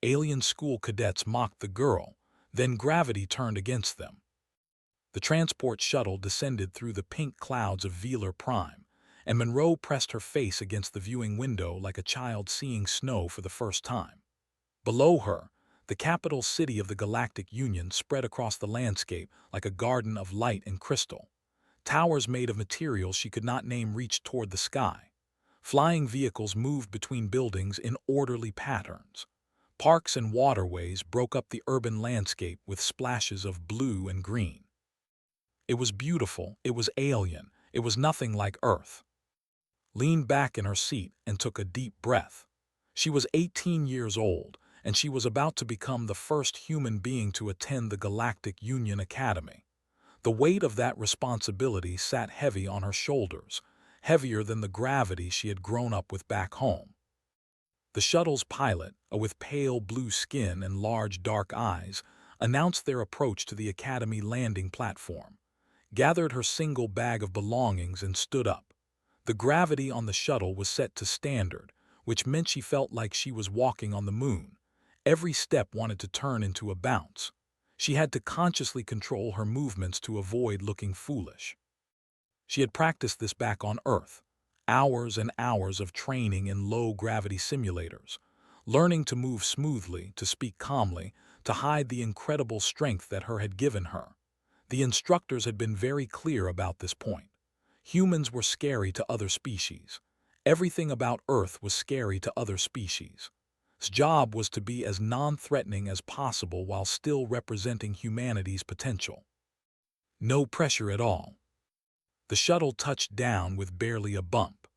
Alien school cadets mocked the girl, then gravity turned against them. The transport shuttle descended through the pink clouds of Velar Prime, and Monroe pressed her face against the viewing window like a child seeing snow for the first time. Below her, the capital city of the Galactic Union spread across the landscape like a garden of light and crystal. Towers made of materials she could not name reached toward the sky. Flying vehicles moved between buildings in orderly patterns. Parks and waterways broke up the urban landscape with splashes of blue and green. It was beautiful, it was alien, it was nothing like Earth. Leaned back in her seat and took a deep breath. She was 18 years old, and she was about to become the first human being to attend the Galactic Union Academy. The weight of that responsibility sat heavy on her shoulders, heavier than the gravity she had grown up with back home. The shuttle's pilot, with pale blue skin and large dark eyes, announced their approach to the Academy landing platform, gathered her single bag of belongings and stood up. The gravity on the shuttle was set to standard, which meant she felt like she was walking on the moon. Every step wanted to turn into a bounce. She had to consciously control her movements to avoid looking foolish. She had practiced this back on Earth, hours and hours of training in low-gravity simulators, learning to move smoothly, to speak calmly, to hide the incredible strength that her had given her. The instructors had been very clear about this point. Humans were scary to other species. Everything about Earth was scary to other species. His job was to be as non-threatening as possible while still representing humanity's potential. No pressure at all. The shuttle touched down with barely a bump.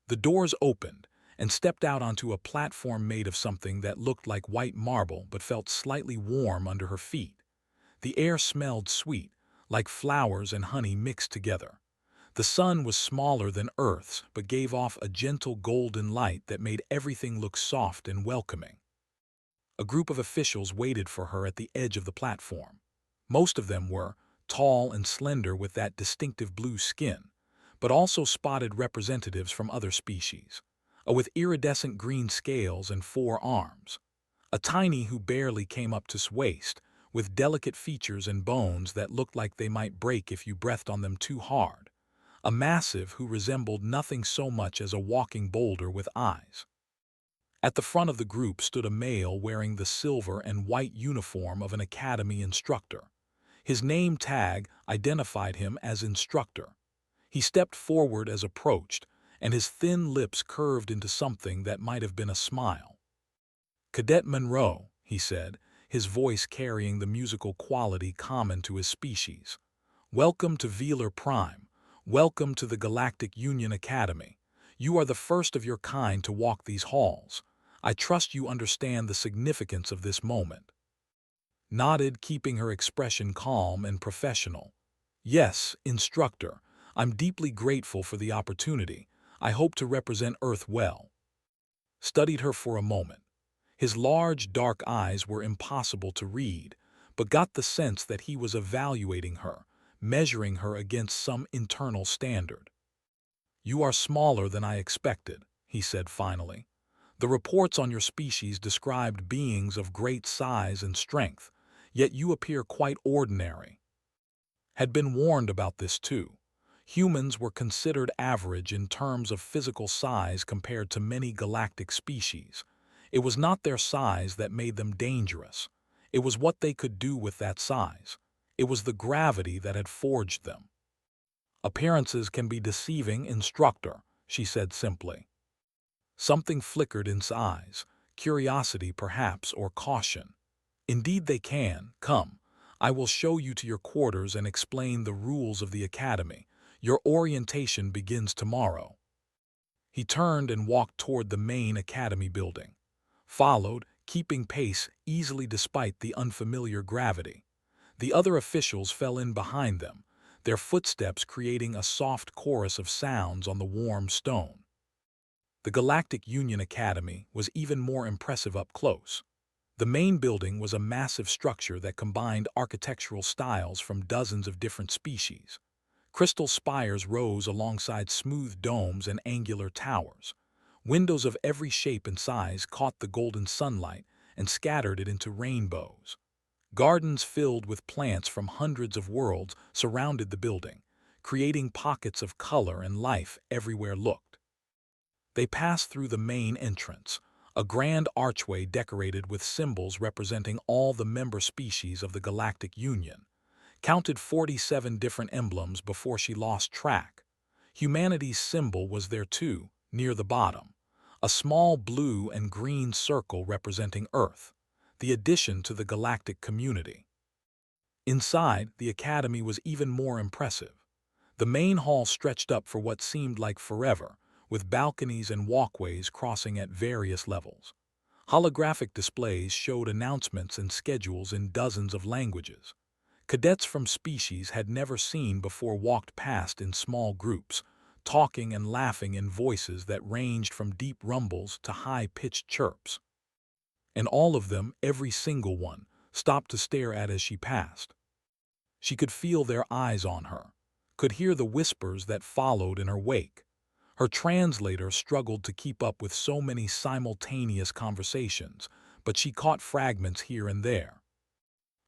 The doors opened and stepped out onto a platform made of something that looked like white marble but felt slightly warm under her feet. The air smelled sweet, like flowers and honey mixed together. The sun was smaller than Earth's but gave off a gentle golden light that made everything look soft and welcoming. A group of officials waited for her at the edge of the platform. Most of them were tall and slender with that distinctive blue skin, but also spotted representatives from other species, with iridescent green scales and 4 arms. A tiny who barely came up to waist, with delicate features and bones that looked like they might break if you breathed on them too hard. A massive who resembled nothing so much as a walking boulder with eyes. At the front of the group stood a male wearing the silver and white uniform of an academy instructor. His name tag identified him as instructor. He stepped forward as approached, and his thin lips curved into something that might have been a smile. "Cadet Monroe," he said, his voice carrying the musical quality common to his species. "Welcome to Velar Prime. Welcome to the Galactic Union Academy. You are the first of your kind to walk these halls. I trust you understand the significance of this moment." Nodded, keeping her expression calm and professional. "Yes, instructor. I'm deeply grateful for the opportunity. I hope to represent Earth well." Studied her for a moment. His large, dark eyes were impossible to read, but got the sense that he was evaluating her, measuring her against some internal standard. "You are smaller than I expected," he said finally. "The reports on your species described beings of great size and strength, yet you appear quite ordinary." Had been warned about this too. Humans were considered average in terms of physical size compared to many galactic species. It was not their size that made them dangerous. It was what they could do with that size. It was the gravity that had forged them. "Appearances can be deceiving, instructor," she said simply. Something flickered in his eyes, curiosity perhaps, or caution. "Indeed they can. Come, I will show you to your quarters and explain the rules of the academy. Your orientation begins tomorrow." He turned and walked toward the main academy building. Followed, keeping pace easily despite the unfamiliar gravity. The other officials fell in behind them, their footsteps creating a soft chorus of sounds on the warm stone. The Galactic Union Academy was even more impressive up close. The main building was a massive structure that combined architectural styles from dozens of different species. Crystal spires rose alongside smooth domes and angular towers. Windows of every shape and size caught the golden sunlight, and scattered it into rainbows. Gardens filled with plants from hundreds of worlds surrounded the building, creating pockets of color and life everywhere looked. They passed through the main entrance, a grand archway decorated with symbols representing all the member species of the Galactic Union, counted 47 different emblems before she lost track. Humanity's symbol was there too, near the bottom, a small blue and green circle representing Earth, the addition to the galactic community. Inside, the Academy was even more impressive. The main hall stretched up for what seemed like forever, with balconies and walkways crossing at various levels. Holographic displays showed announcements and schedules in dozens of languages. Cadets from species had never seen before walked past in small groups, talking and laughing in voices that ranged from deep rumbles to high-pitched chirps. And all of them, every single one, stopped to stare at as she passed. She could feel their eyes on her, could hear the whispers that followed in her wake. Her translator struggled to keep up with so many simultaneous conversations, but she caught fragments here and there.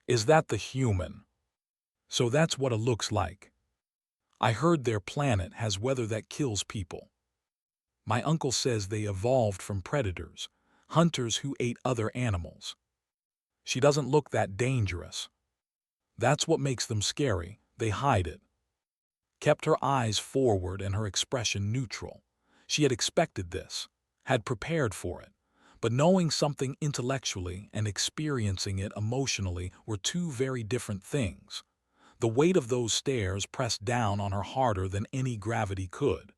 Is that the human? So that's what it looks like. I heard their planet has weather that kills people. My uncle says they evolved from predators, hunters who ate other animals. She doesn't look that dangerous. That's what makes them scary, they hide it. Kept her eyes forward and her expression neutral. She had expected this, had prepared for it, but knowing something intellectually and experiencing it emotionally were two very different things. The weight of those stares pressed down on her harder than any gravity could.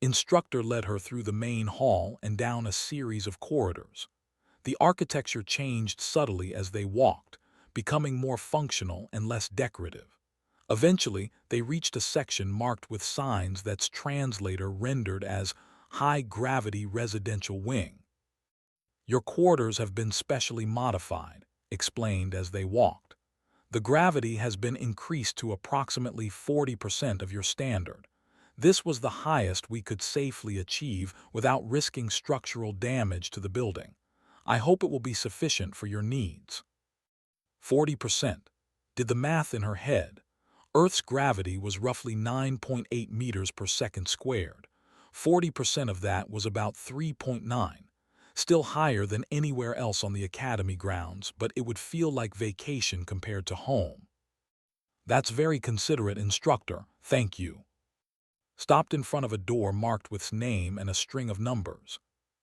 Instructor led her through the main hall and down a series of corridors. The architecture changed subtly as they walked, becoming more functional and less decorative. Eventually, they reached a section marked with signs that's translator rendered as high-gravity residential wing. Your quarters have been specially modified, explained as they walked. The gravity has been increased to approximately 40% of your standard. This was the highest we could safely achieve without risking structural damage to the building. I hope it will be sufficient for your needs. 40%. Did the math in her head. Earth's gravity was roughly 9.8 meters per second squared. 40% of that was about 3.9. Still higher than anywhere else on the Academy grounds, but it would feel like vacation compared to home. That's very considerate, instructor, thank you. Stopped in front of a door marked with name and a string of numbers.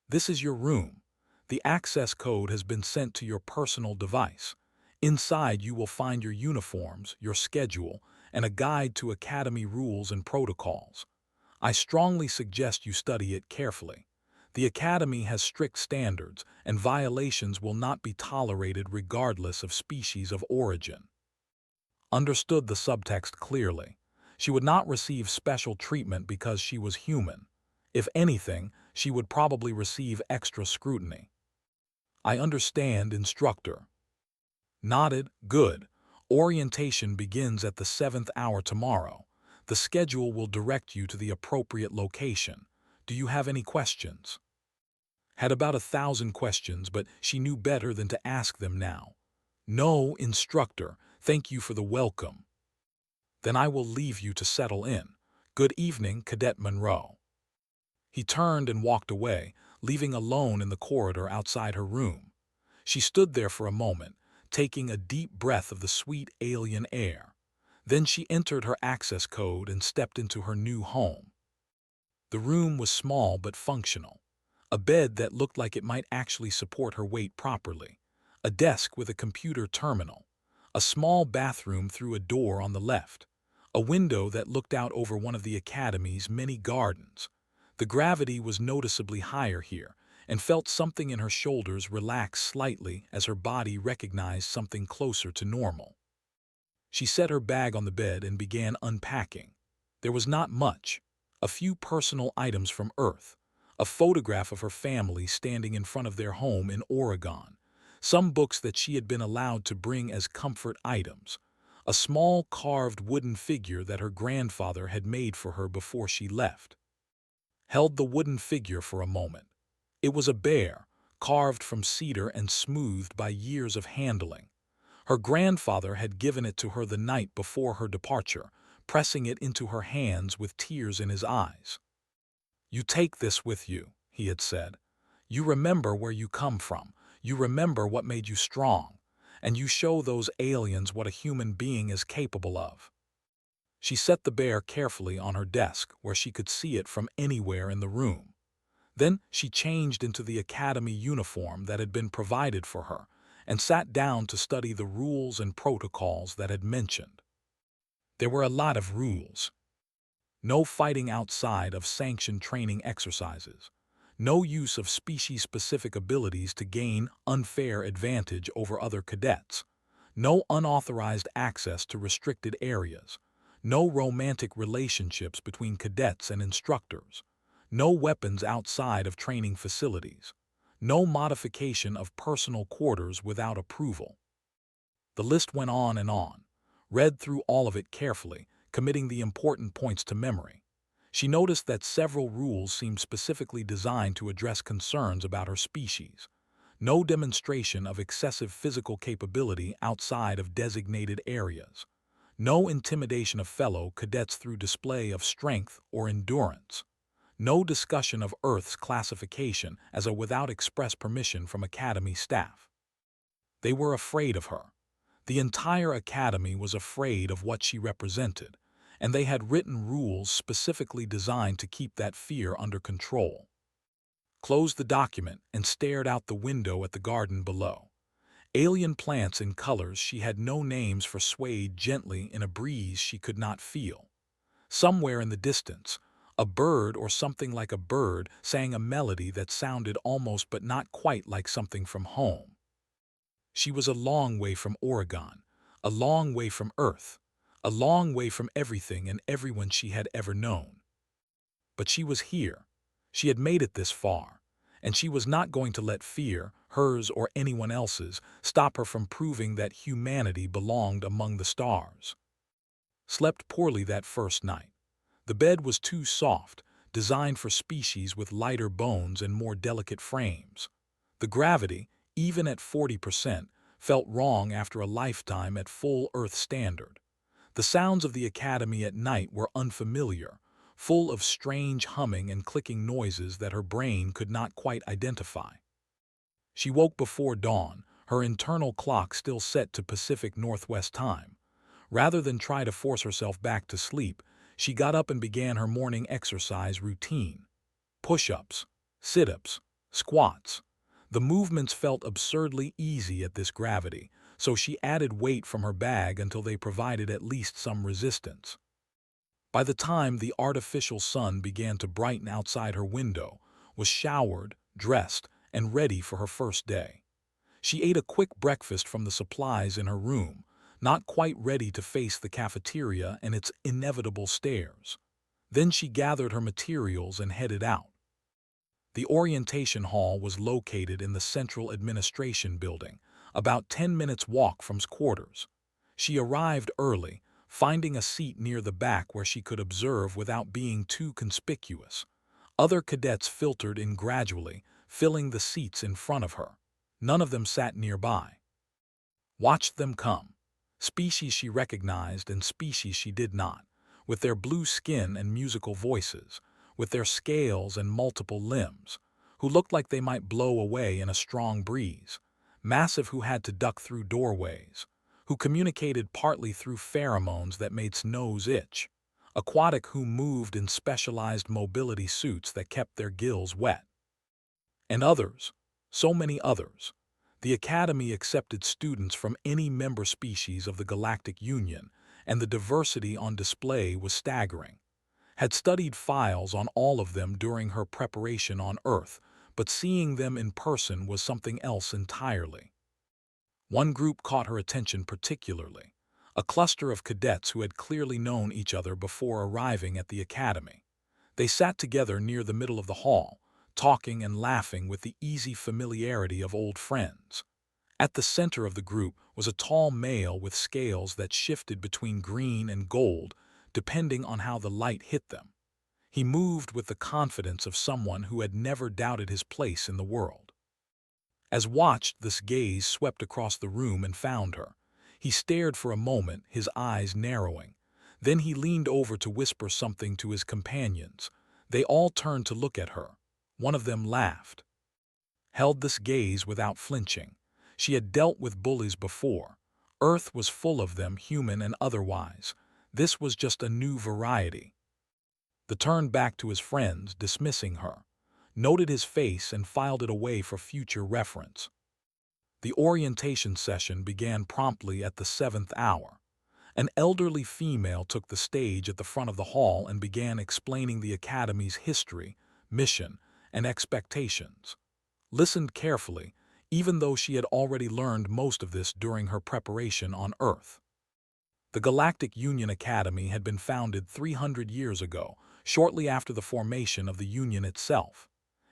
This is your room. The access code has been sent to your personal device. Inside you will find your uniforms, your schedule, and a guide to Academy rules and protocols. I strongly suggest you study it carefully. The Academy has strict standards, and violations will not be tolerated regardless of species of origin. Understood the subtext clearly. She would not receive special treatment because she was human. If anything, she would probably receive extra scrutiny. I understand, instructor. Nodded, good. Orientation begins at the 7th hour tomorrow. The schedule will direct you to the appropriate location. Do you have any questions? Had about 1,000 questions, but she knew better than to ask them now. No, instructor, thank you for the welcome. Then I will leave you to settle in. Good evening, Cadet Monroe. He turned and walked away, leaving alone in the corridor outside her room. She stood there for a moment, taking a deep breath of the sweet alien air. Then she entered her access code and stepped into her new home. The room was small but functional. A bed that looked like it might actually support her weight properly. A desk with a computer terminal. A small bathroom through a door on the left. A window that looked out over one of the Academy's many gardens. The gravity was noticeably higher here, and felt something in her shoulders relax slightly as her body recognized something closer to normal. She set her bag on the bed and began unpacking. There was not much. A few personal items from Earth. A photograph of her family standing in front of their home in Oregon. Some books that she had been allowed to bring as comfort items. A small carved wooden figure that her grandfather had made for her before she left. Held the wooden figure for a moment. It was a bear, carved from cedar and smoothed by years of handling. Her grandfather had given it to her the night before her departure, pressing it into her hands with tears in his eyes. "You take this with you," he had said. "You remember where you come from. You remember what made you strong. And you show those aliens what a human being is capable of." She set the bear carefully on her desk where she could see it from anywhere in the room. Then she changed into the academy uniform that had been provided for her and sat down to study the rules and protocols that had mentioned. There were a lot of rules. No fighting outside of sanctioned training exercises. No use of species-specific abilities to gain unfair advantage over other cadets. No unauthorized access to restricted areas. No romantic relationships between cadets and instructors. No weapons outside of training facilities. No modification of personal quarters without approval. The list went on and on. Read through all of it carefully, committing the important points to memory. She noticed that several rules seemed specifically designed to address concerns about her species. No demonstration of excessive physical capability outside of designated areas. No intimidation of fellow cadets through display of strength or endurance. No discussion of Earth's classification as a without express permission from Academy staff. They were afraid of her. The entire Academy was afraid of what she represented, and they had written rules specifically designed to keep that fear under control. Closed the document and stared out the window at the garden below. Alien plants in colors she had no names for swayed gently in a breeze she could not feel. Somewhere in the distance, a bird or something like a bird sang a melody that sounded almost but not quite like something from home. She was a long way from Oregon, a long way from Earth, a long way from everything and everyone she had ever known. But she was here. She had made it this far, and she was not going to let fear, hers or anyone else's, stop her from proving that humanity belonged among the stars. Slept poorly that first night. The bed was too soft, designed for species with lighter bones and more delicate frames. The gravity, even at 40%, felt wrong after a lifetime at full Earth standard. The sounds of the Academy at night were unfamiliar, full of strange humming and clicking noises that her brain could not quite identify. She woke before dawn, her internal clock still set to Pacific Northwest time. Rather than try to force herself back to sleep, she got up and began her morning exercise routine. Push-ups, sit-ups, squats. The movements felt absurdly easy at this gravity, so she added weight from her bag until they provided at least some resistance. By the time the artificial sun began to brighten outside her window, was showered, dressed, and ready for her first day. She ate a quick breakfast from the supplies in her room, not quite ready to face the cafeteria and its inevitable stares. Then she gathered her materials and headed out. The orientation hall was located in the Central Administration Building, about 10 minutes' walk from quarters. She arrived early, finding a seat near the back where she could observe without being too conspicuous. Other cadets filtered in gradually, filling the seats in front of her. None of them sat nearby. Watched them come. Species she recognized and species she did not, with their blue skin and musical voices, with their scales and multiple limbs, who looked like they might blow away in a strong breeze, massive who had to duck through doorways, who communicated partly through pheromones that made nose itch, aquatic who moved in specialized mobility suits that kept their gills wet. And others, so many others. The Academy accepted students from any member species of the Galactic Union, and the diversity on display was staggering. Had studied files on all of them during her preparation on Earth, but seeing them in person was something else entirely. One group caught her attention particularly, a cluster of cadets who had clearly known each other before arriving at the Academy. They sat together near the middle of the hall, talking and laughing with the easy familiarity of old friends. At the center of the group was a tall male with scales that shifted between green and gold, depending on how the light hit them. He moved with the confidence of someone who had never doubted his place in the world. As watched, this gaze swept across the room and found her. He stared for a moment, his eyes narrowing. Then he leaned over to whisper something to his companions. They all turned to look at her. One of them laughed. Held this gaze without flinching. She had dealt with bullies before. Earth was full of them, human and otherwise. This was just a new variety. The turned back to his friends, dismissing her, noted his face and filed it away for future reference. The orientation session began promptly at the 7th hour. An elderly female took the stage at the front of the hall and began explaining the Academy's history, mission, and expectations. Listened carefully, even though she had already learned most of this during her preparation on Earth. The Galactic Union Academy had been founded 300 years ago, shortly after the formation of the Union itself.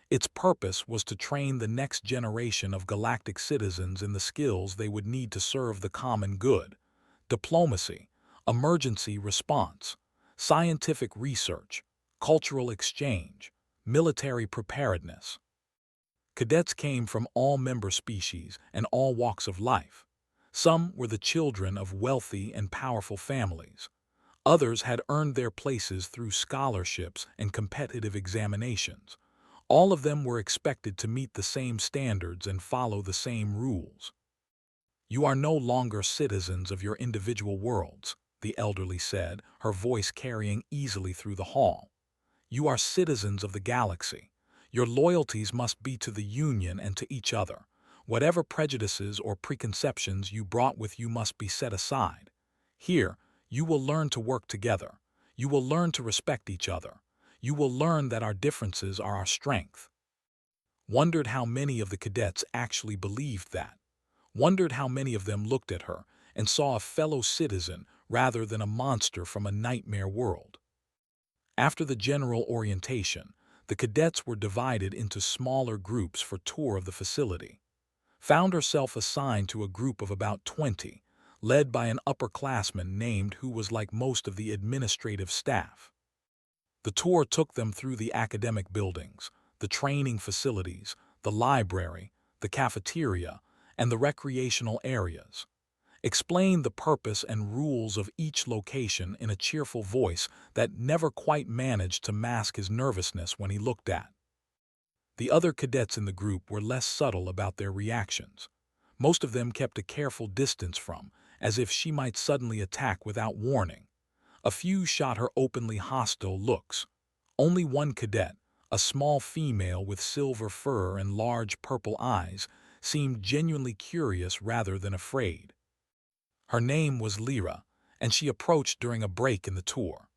Its purpose was to train the next generation of galactic citizens in the skills they would need to serve the common good: diplomacy, emergency response, scientific research, cultural exchange, military preparedness. Cadets came from all member species and all walks of life. Some were the children of wealthy and powerful families. Others had earned their places through scholarships and competitive examinations. All of them were expected to meet the same standards and follow the same rules. "You are no longer citizens of your individual worlds," the elderly said, her voice carrying easily through the hall. "You are citizens of the galaxy. Your loyalties must be to the Union and to each other. Whatever prejudices or preconceptions you brought with you must be set aside. Here, you will learn to work together. You will learn to respect each other. You will learn that our differences are our strength." Wondered how many of the cadets actually believed that. Wondered how many of them looked at her and saw a fellow citizen rather than a monster from a nightmare world. After the general orientation, the cadets were divided into smaller groups for tour of the facility. Found herself assigned to a group of about 20, led by an upperclassman named who was like most of the administrative staff. The tour took them through the academic buildings, the training facilities, the library, the cafeteria, and the recreational areas. Explained the purpose and rules of each location in a cheerful voice that never quite managed to mask his nervousness when he looked at. The other cadets in the group were less subtle about their reactions. Most of them kept a careful distance from, as if she might suddenly attack without warning. A few shot her openly hostile looks. Only one cadet, a small female with silver fur and large purple eyes, seemed genuinely curious rather than afraid. Her name was Lyra, and she approached during a break in the tour.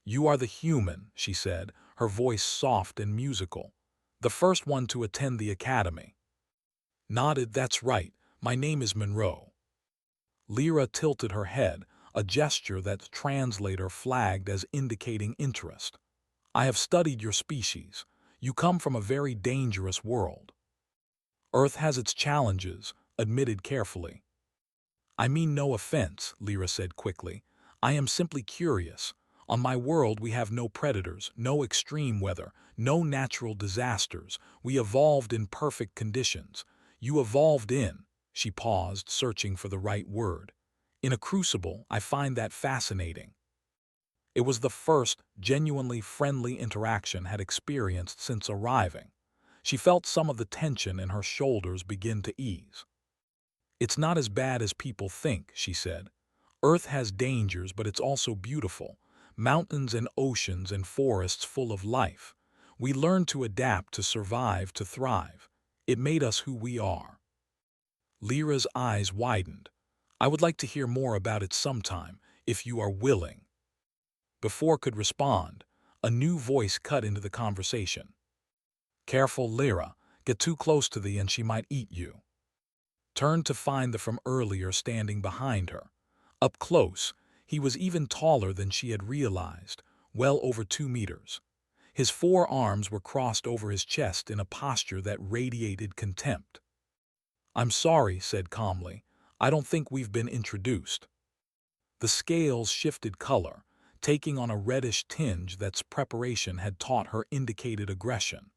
"You are the human," she said, her voice soft and musical. "The first one to attend the academy." Nodded. "That's right, my name is Monroe." Lyra tilted her head, a gesture that the translator flagged as indicating interest. "I have studied your species. You come from a very dangerous world." "Earth has its challenges," admitted carefully. "I mean no offense," Lyra said quickly. "I am simply curious. On my world we have no predators, no extreme weather, no natural disasters. We evolved in perfect conditions. You evolved in—" she paused, searching for the right word. "In a crucible. I find that fascinating." It was the first genuinely friendly interaction had experienced since arriving. She felt some of the tension in her shoulders begin to ease. "It's not as bad as people think," she said. "Earth has dangers, but it's also beautiful. Mountains and oceans and forests full of life. We learned to adapt, to survive, to thrive. It made us who we are." Lyra's eyes widened. "I would like to hear more about it sometime, if you are willing." Before could respond, a new voice cut into the conversation. "Careful, Lyra. Get too close to thee and she might eat you." Turned to find the from earlier standing behind her. Up close, he was even taller than she had realized, well over 2 meters. His forearms were crossed over his chest in a posture that radiated contempt. "I'm sorry," said calmly. "I don't think we've been introduced." The scales shifted color, taking on a reddish tinge that's preparation had taught her indicated aggression.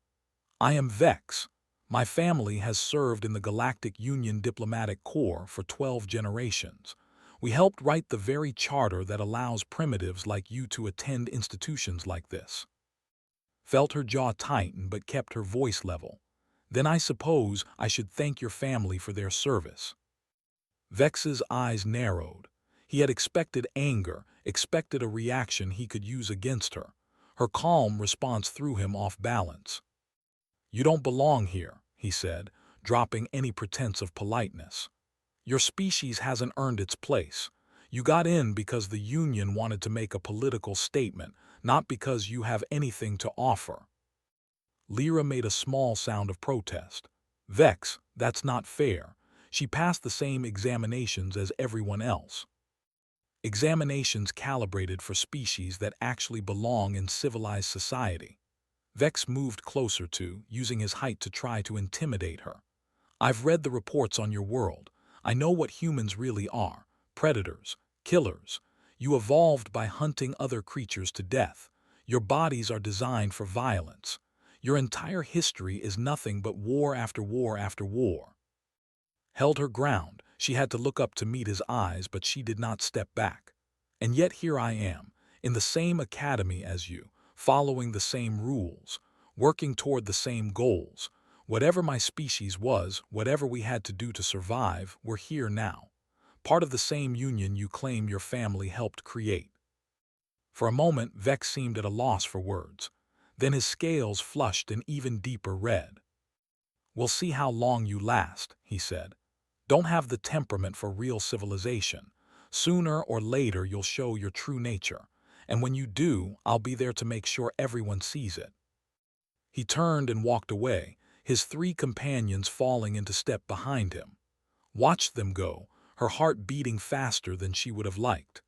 "I am Vex. My family has served in the Galactic Union Diplomatic Corps for 12 generations. We helped write the very charter that allows primitives like you to attend institutions like this. Felt her jaw tighten but kept her voice level. Then I suppose I should thank your family for their service. Vex's eyes narrowed. He had expected anger, expected a reaction he could use against her. Her calm response threw him off balance. You don't belong here, he said, dropping any pretense of politeness. Your species hasn't earned its place. You got in because the Union wanted to make a political statement, not because you have anything to offer. Lyra made a small sound of protest. Vex, that's not fair. She passed the same examinations as everyone else. Examinations calibrated for species that actually belong in civilized society. Vex moved closer using his height to try to intimidate her. I've read the reports on your world. I know what humans really are. Predators, killers. You evolved by hunting other creatures to death. Your bodies are designed for violence. Your entire history is nothing but war after war after war. Held her ground. She had to look up to meet his eyes, but she did not step back. And yet here I am, in the same academy as you, following the same rules, working toward the same goals. Whatever my species was, whatever we had to do to survive, we're here now. Part of the same union you claim your family helped create. For a moment, Vex seemed at a loss for words. Then his scales flushed an even deeper red. We'll see how long you last, he said. Don't have the temperament for real civilization. Sooner or later you'll show your true nature, and when you do, I'll be there to make sure everyone sees it. He turned and walked away, his three companions falling into step behind him. Watched them go, her heart beating faster than she would have liked.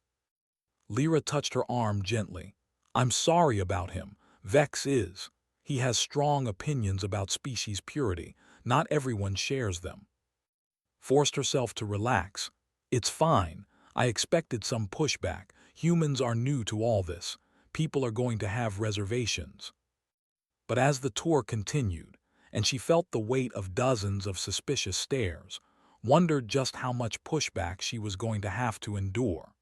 Lyra touched her arm gently. I'm sorry about him. Vex is. He has strong opinions about species purity. Not everyone shares them. Forced herself to relax. It's fine. I expected some pushback. Humans are new to all this. People are going to have reservations. But as the tour continued, and she felt the weight of dozens of suspicious stares, wondered just how much pushback she was going to have to endure.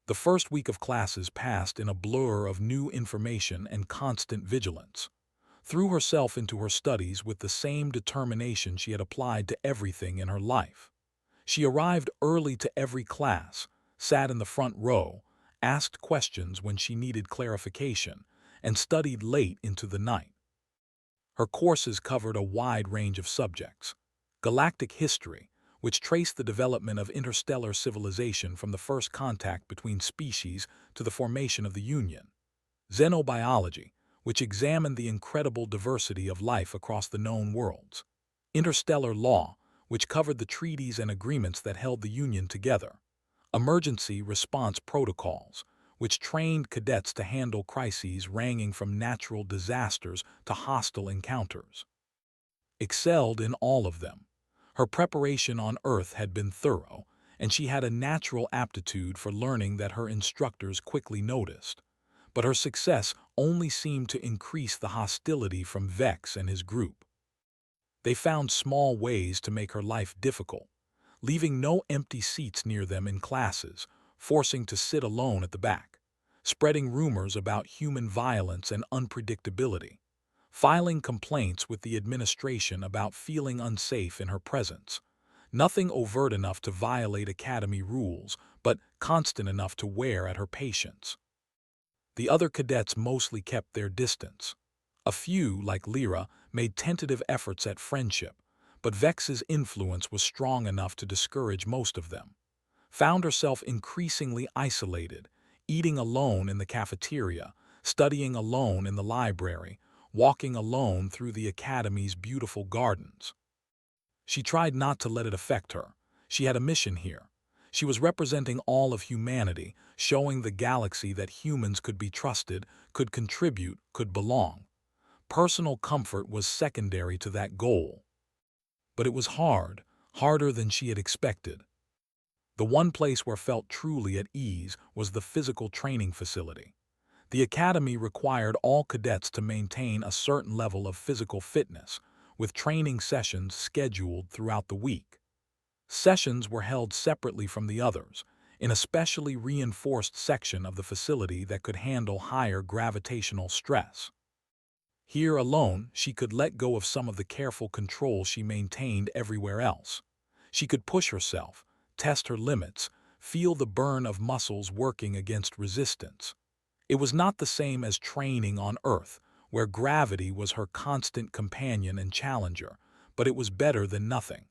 The first week of classes passed in a blur of new information and constant vigilance. Threw herself into her studies with the same determination she had applied to everything in her life. She arrived early to every class, sat in the front row, asked questions when she needed clarification, and studied late into the night. Her courses covered a wide range of subjects. Galactic history, which traced the development of interstellar civilization from the first contact between species to the formation of the Union. Xenobiology, which examined the incredible diversity of life across the known worlds. Interstellar law, which covered the treaties and agreements that held the Union together. Emergency response protocols, which trained cadets to handle crises ranging from natural disasters to hostile encounters. Excelled in all of them. Her preparation on Earth had been thorough, and she had a natural aptitude for learning that her instructors quickly noticed. But her success only seemed to increase the hostility from Vex and his group. They found small ways to make her life difficult, leaving no empty seats near them in classes, forcing to sit alone at the back, spreading rumors about human violence and unpredictability, filing complaints with the administration about feeling unsafe in her presence. Nothing overt enough to violate academy rules, but constant enough to wear at her patience. The other cadets mostly kept their distance. A few, like Lyra, made tentative efforts at friendship, but Vex's influence was strong enough to discourage most of them. Found herself increasingly isolated, eating alone in the cafeteria, studying alone in the library, walking alone through the academy's beautiful gardens. She tried not to let it affect her. She had a mission here. She was representing all of humanity, showing the galaxy that humans could be trusted, could contribute, could belong. Personal comfort was secondary to that goal. But it was hard, harder than she had expected. The one place where felt truly at ease was the physical training facility. The academy required all cadets to maintain a certain level of physical fitness, with training sessions scheduled throughout the week. Sessions were held separately from the others, in a specially reinforced section of the facility that could handle higher gravitational stress. Here alone, she could let go of some of the careful control she maintained everywhere else. She could push herself, test her limits, feel the burn of muscles working against resistance. It was not the same as training on Earth, where gravity was her constant companion and challenger, but it was better than nothing.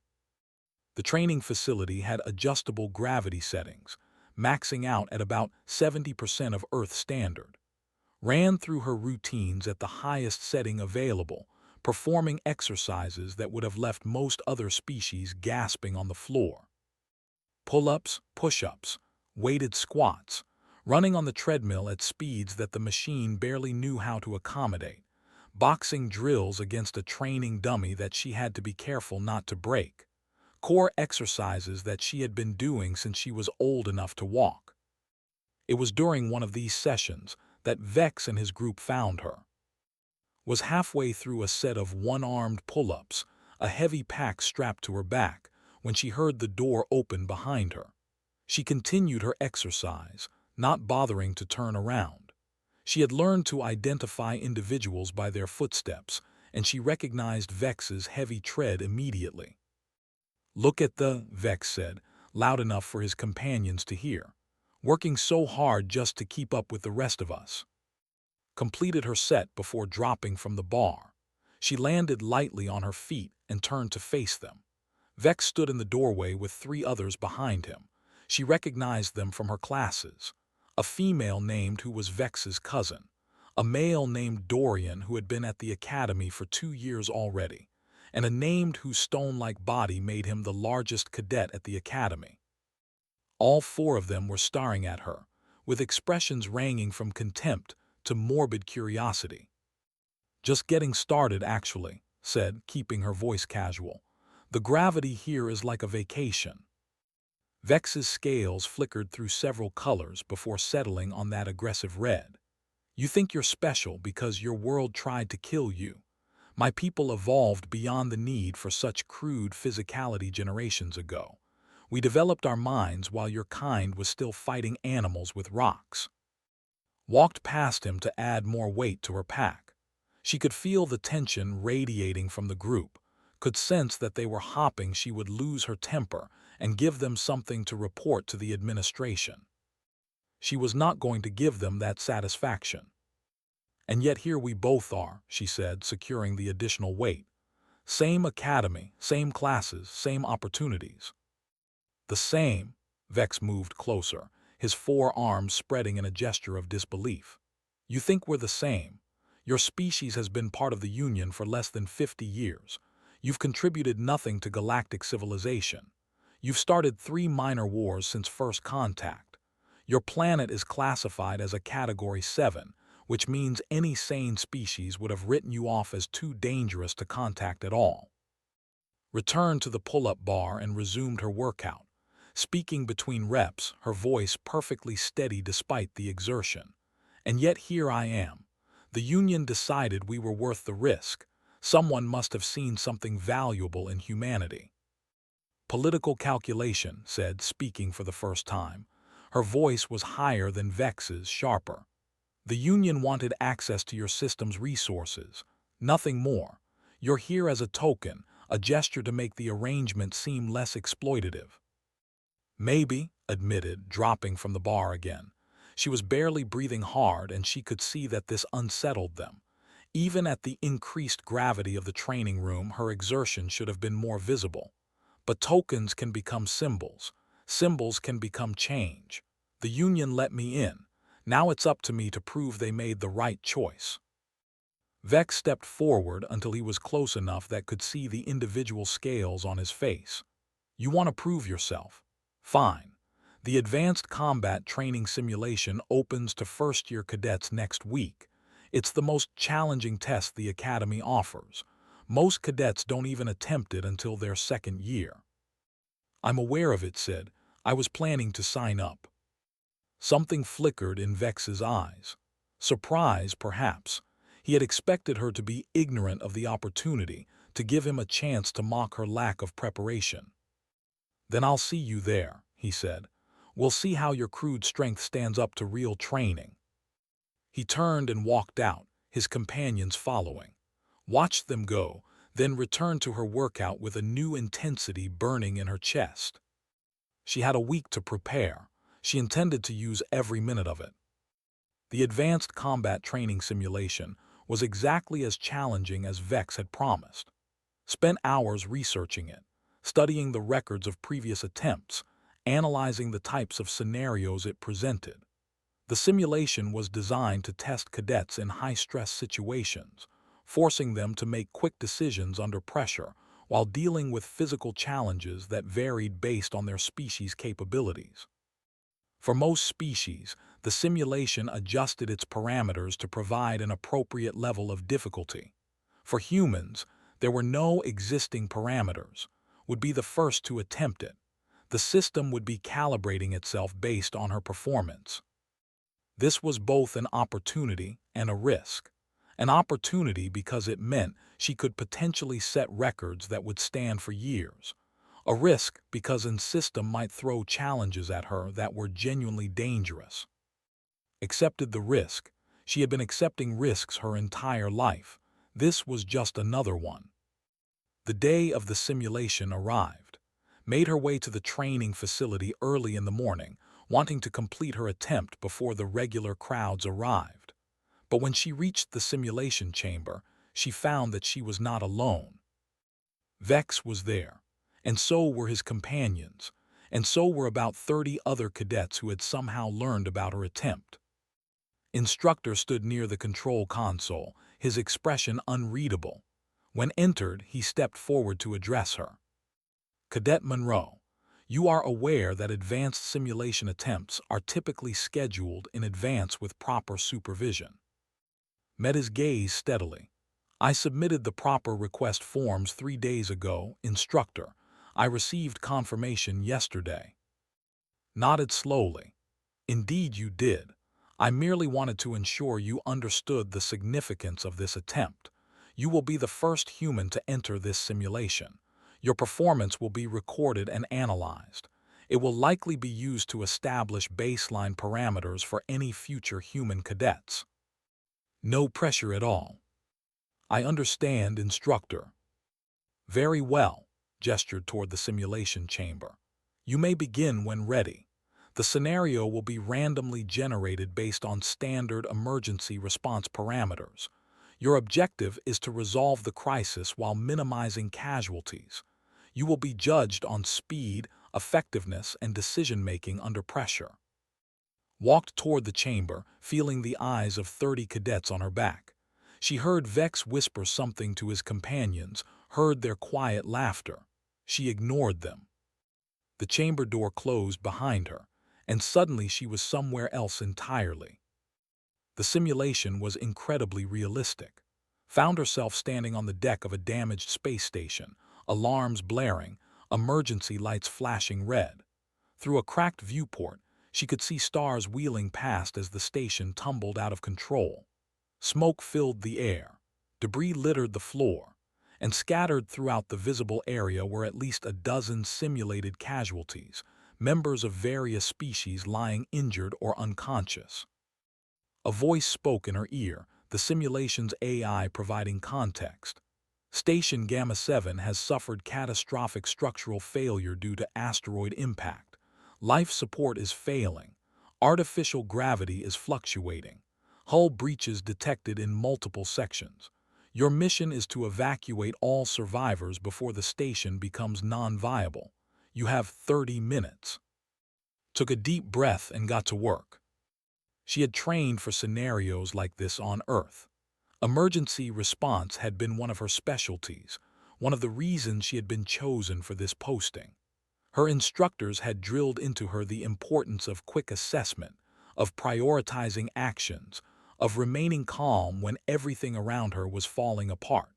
The training facility had adjustable gravity settings, maxing out at about 70% of Earth standard. Ran through her routines at the highest setting available, performing exercises that would have left most other species gasping on the floor. Pull-ups, push-ups, weighted squats, running on the treadmill at speeds that the machine barely knew how to accommodate, boxing drills against a training dummy that she had to be careful not to break, core exercises that she had been doing since she was old enough to walk. It was during one of these sessions that Vex and his group found her. Was halfway through a set of one-armed pull-ups, a heavy pack strapped to her back, when she heard the door open behind her. She continued her exercise, not bothering to turn around. She had learned to identify individuals by their footsteps, and she recognized Vex's heavy tread immediately. "Look at the," Vex said, loud enough for his companions to hear. "Working so hard just to keep up with the rest of us." Completed her set before dropping from the bar. She landed lightly on her feet and turned to face them. Vex stood in the doorway with 3 others behind him. She recognized them from her classes. A female named who was Vex's cousin. A male named Dorian who had been at the academy for 2 years already. And a named whose stone-like body made him the largest cadet at the academy. All 4 of them were staring at her, with expressions ranging from contempt to morbid curiosity. "Just getting started, actually," said, keeping her voice casual. "The gravity here is like a vacation." Vex's scales flickered through several colors before settling on that aggressive red. "You think you're special because your world tried to kill you. My people evolved beyond the need for such crude physicality generations ago. We developed our minds while your kind was still fighting animals with rocks." Walked past him to add more weight to her pack. She could feel the tension radiating from the group, could sense that they were hoping she would lose her temper and give them something to report to the administration. She was not going to give them that satisfaction. "And yet here we both are," she said, securing the additional weight. "Same academy, same classes, same opportunities." "The same." Vex moved closer, his 4 arms spreading in a gesture of disbelief. "You think we're the same? Your species has been part of the Union for less than 50 years. You've contributed nothing to galactic civilization. You've started 3 minor wars since first contact. Your planet is classified as a Category 7, which means any sane species would have written you off as too dangerous to contact at all." Returned to the pull-up bar and resumed her workout. Speaking between reps, her voice perfectly steady despite the exertion. "And yet here I am. The Union decided we were worth the risk. Someone must have seen something valuable in humanity." "Political calculation," said, speaking for the first time. Her voice was higher than Vex's, sharper. "The Union wanted access to your system's resources. Nothing more. You're here as a token, a gesture to make the arrangement seem less exploitative." "Maybe," admitted, dropping from the bar again. She was barely breathing hard, and she could see that this unsettled them. Even at the increased gravity of the training room, her exertion should have been more visible. But tokens can become symbols. Symbols can become change. The Union let me in. Now it's up to me to prove they made the right choice." Vex stepped forward until he was close enough that could see the individual scales on his face. "You want to prove yourself? Fine. The Advanced Combat Training Simulation opens to first-year cadets next week. It's the most challenging test the Academy offers. Most cadets don't even attempt it until their 2nd year." "I'm aware of it," said. "I was planning to sign up." Something flickered in Vex's eyes. Surprise, perhaps. He had expected her to be ignorant of the opportunity, to give him a chance to mock her lack of preparation. "Then I'll see you there," he said. "We'll see how your crude strength stands up to real training." He turned and walked out, his companions following. Watched them go, then returned to her workout with a new intensity burning in her chest. She had a week to prepare. She intended to use every minute of it. The advanced combat training simulation was exactly as challenging as Vex had promised. Spent hours researching it, studying the records of previous attempts, analyzing the types of scenarios it presented. The simulation was designed to test cadets in high-stress situations, forcing them to make quick decisions under pressure while dealing with physical challenges that varied based on their species' capabilities. For most species, the simulation adjusted its parameters to provide an appropriate level of difficulty. For humans, there were no existing parameters. Would be the first to attempt it. The system would be calibrating itself based on her performance. This was both an opportunity and a risk. An opportunity because it meant she could potentially set records that would stand for years. A risk because a system might throw challenges at her that were genuinely dangerous. Accepted the risk. She had been accepting risks her entire life. This was just another one. The day of the simulation arrived. Made her way to the training facility early in the morning, wanting to complete her attempt before the regular crowds arrived. But when she reached the simulation chamber, she found that she was not alone. Vex was there, and so were his companions, and so were about 30 other cadets who had somehow learned about her attempt. Instructor stood near the control console, his expression unreadable. When entered, he stepped forward to address her. "Cadet Monroe, you are aware that advanced simulation attempts are typically scheduled in advance with proper supervision." Met his gaze steadily. "I submitted the proper request forms 3 days ago, instructor. I received confirmation yesterday." Nodded slowly. "Indeed you did. I merely wanted to ensure you understood the significance of this attempt. You will be the first human to enter this simulation. Your performance will be recorded and analyzed. It will likely be used to establish baseline parameters for any future human cadets." "No pressure at all." "I understand, instructor." "Very well," gestured toward the simulation chamber. "You may begin when ready. The scenario will be randomly generated based on standard emergency response parameters. Your objective is to resolve the crisis while minimizing casualties. You will be judged on speed, effectiveness, and decision-making under pressure." Walked toward the chamber, feeling the eyes of 30 cadets on her back. She heard Vex whisper something to his companions, heard their quiet laughter. She ignored them. The chamber door closed behind her, and suddenly she was somewhere else entirely. The simulation was incredibly realistic. Found herself standing on the deck of a damaged space station, alarms blaring, emergency lights flashing red. Through a cracked viewport, she could see stars wheeling past as the station tumbled out of control. Smoke filled the air, debris littered the floor, and scattered throughout the visible area were at least a dozen simulated casualties, members of various species lying injured or unconscious. A voice spoke in her ear, the simulation's AI providing context. "Station Gamma 7 has suffered catastrophic structural failure due to asteroid impact. Life support is failing. Artificial gravity is fluctuating. Hull breaches detected in multiple sections. Your mission is to evacuate all survivors before the station becomes non-viable. You have 30 minutes." Took a deep breath and got to work. She had trained for scenarios like this on Earth. Emergency response had been one of her specialties, one of the reasons she had been chosen for this posting. Her instructors had drilled into her the importance of quick assessment, of prioritizing actions, of remaining calm when everything around her was falling apart.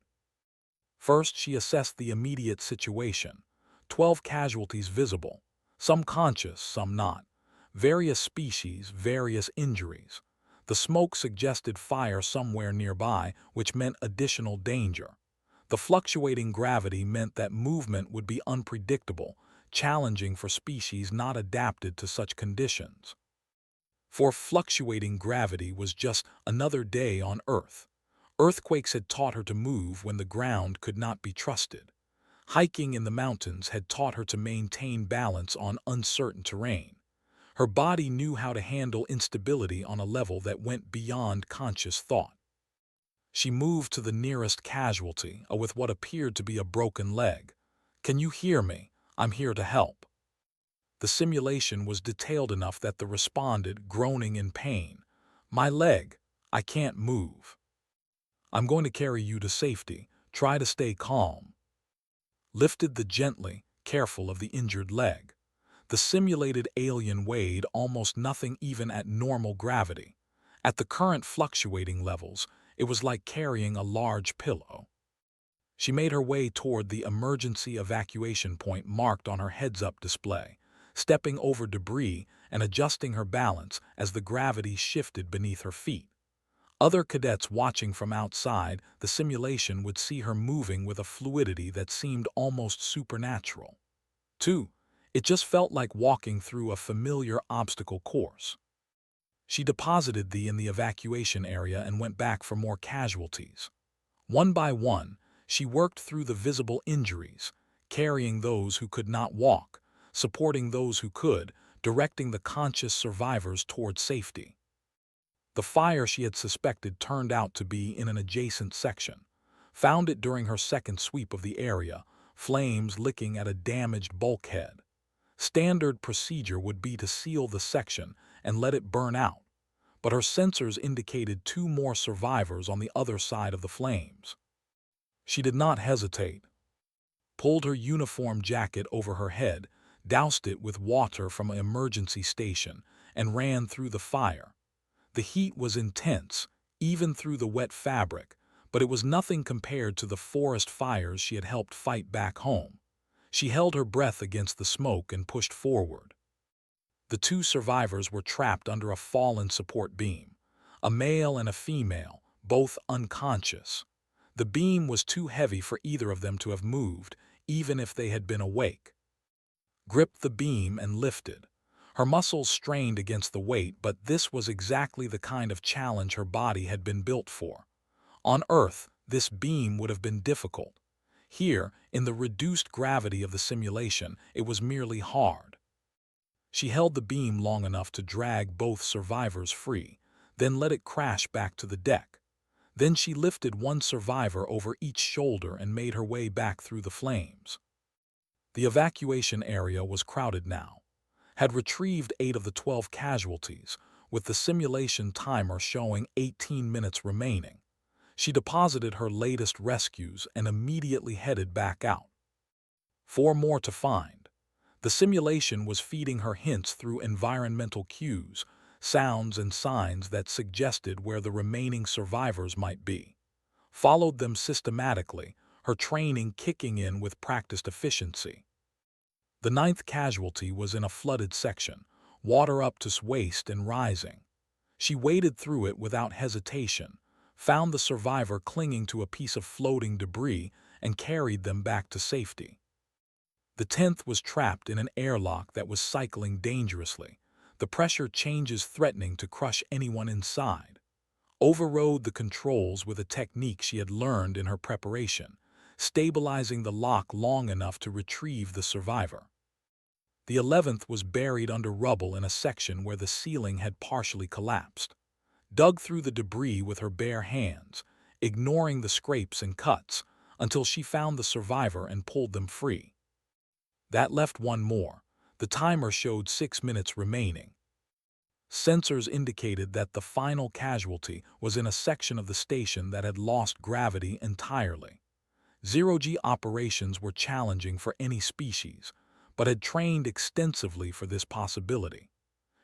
First, she assessed the immediate situation. 12 casualties visible, some conscious, some not. Various species, various injuries. The smoke suggested fire somewhere nearby, which meant additional danger. The fluctuating gravity meant that movement would be unpredictable, challenging for species not adapted to such conditions. For fluctuating gravity was just another day on Earth. Earthquakes had taught her to move when the ground could not be trusted. Hiking in the mountains had taught her to maintain balance on uncertain terrain. Her body knew how to handle instability on a level that went beyond conscious thought. She moved to the nearest casualty, with what appeared to be a broken leg. "Can you hear me? I'm here to help." The simulation was detailed enough that the responded, groaning in pain. "My leg. I can't move." "I'm going to carry you to safety. Try to stay calm." Lifted the gently, careful of the injured leg. The simulated alien weighed almost nothing even at normal gravity. At the current fluctuating levels, it was like carrying a large pillow. She made her way toward the emergency evacuation point marked on her heads-up display, stepping over debris and adjusting her balance as the gravity shifted beneath her feet. Other cadets watching from outside the simulation would see her moving with a fluidity that seemed almost supernatural. 2. It just felt like walking through a familiar obstacle course. She deposited thee in the evacuation area and went back for more casualties. One by one, she worked through the visible injuries, carrying those who could not walk, supporting those who could, directing the conscious survivors toward safety. The fire she had suspected turned out to be in an adjacent section. Found it during her second sweep of the area, flames licking at a damaged bulkhead. Standard procedure would be to seal the section and let it burn out, but her sensors indicated 2 more survivors on the other side of the flames. She did not hesitate. Pulled her uniform jacket over her head, doused it with water from an emergency station, and ran through the fire. The heat was intense, even through the wet fabric, but it was nothing compared to the forest fires she had helped fight back home. She held her breath against the smoke and pushed forward. The 2 survivors were trapped under a fallen support beam. A male and a female, both unconscious. The beam was too heavy for either of them to have moved, even if they had been awake. Gripped the beam and lifted. Her muscles strained against the weight, but this was exactly the kind of challenge her body had been built for. On Earth, this beam would have been difficult. Here, in the reduced gravity of the simulation, it was merely hard. She held the beam long enough to drag both survivors free, then let it crash back to the deck. Then she lifted one survivor over each shoulder and made her way back through the flames. The evacuation area was crowded now. Had retrieved 8 of the 12 casualties, with the simulation timer showing 18 minutes remaining. She deposited her latest rescues and immediately headed back out. 4 more to find. The simulation was feeding her hints through environmental cues, sounds and signs that suggested where the remaining survivors might be. Followed them systematically, her training kicking in with practiced efficiency. The 9th casualty was in a flooded section, water up to waist and rising. She waded through it without hesitation, found the survivor clinging to a piece of floating debris, and carried them back to safety. The 10th was trapped in an airlock that was cycling dangerously, the pressure changes threatening to crush anyone inside. Overrode the controls with a technique she had learned in her preparation, stabilizing the lock long enough to retrieve the survivor. The 11th was buried under rubble in a section where the ceiling had partially collapsed. Dug through the debris with her bare hands, ignoring the scrapes and cuts, until she found the survivor and pulled them free. That left 1 more. The timer showed 6 minutes remaining. Sensors indicated that the final casualty was in a section of the station that had lost gravity entirely. Zero-G operations were challenging for any species, but had trained extensively for this possibility.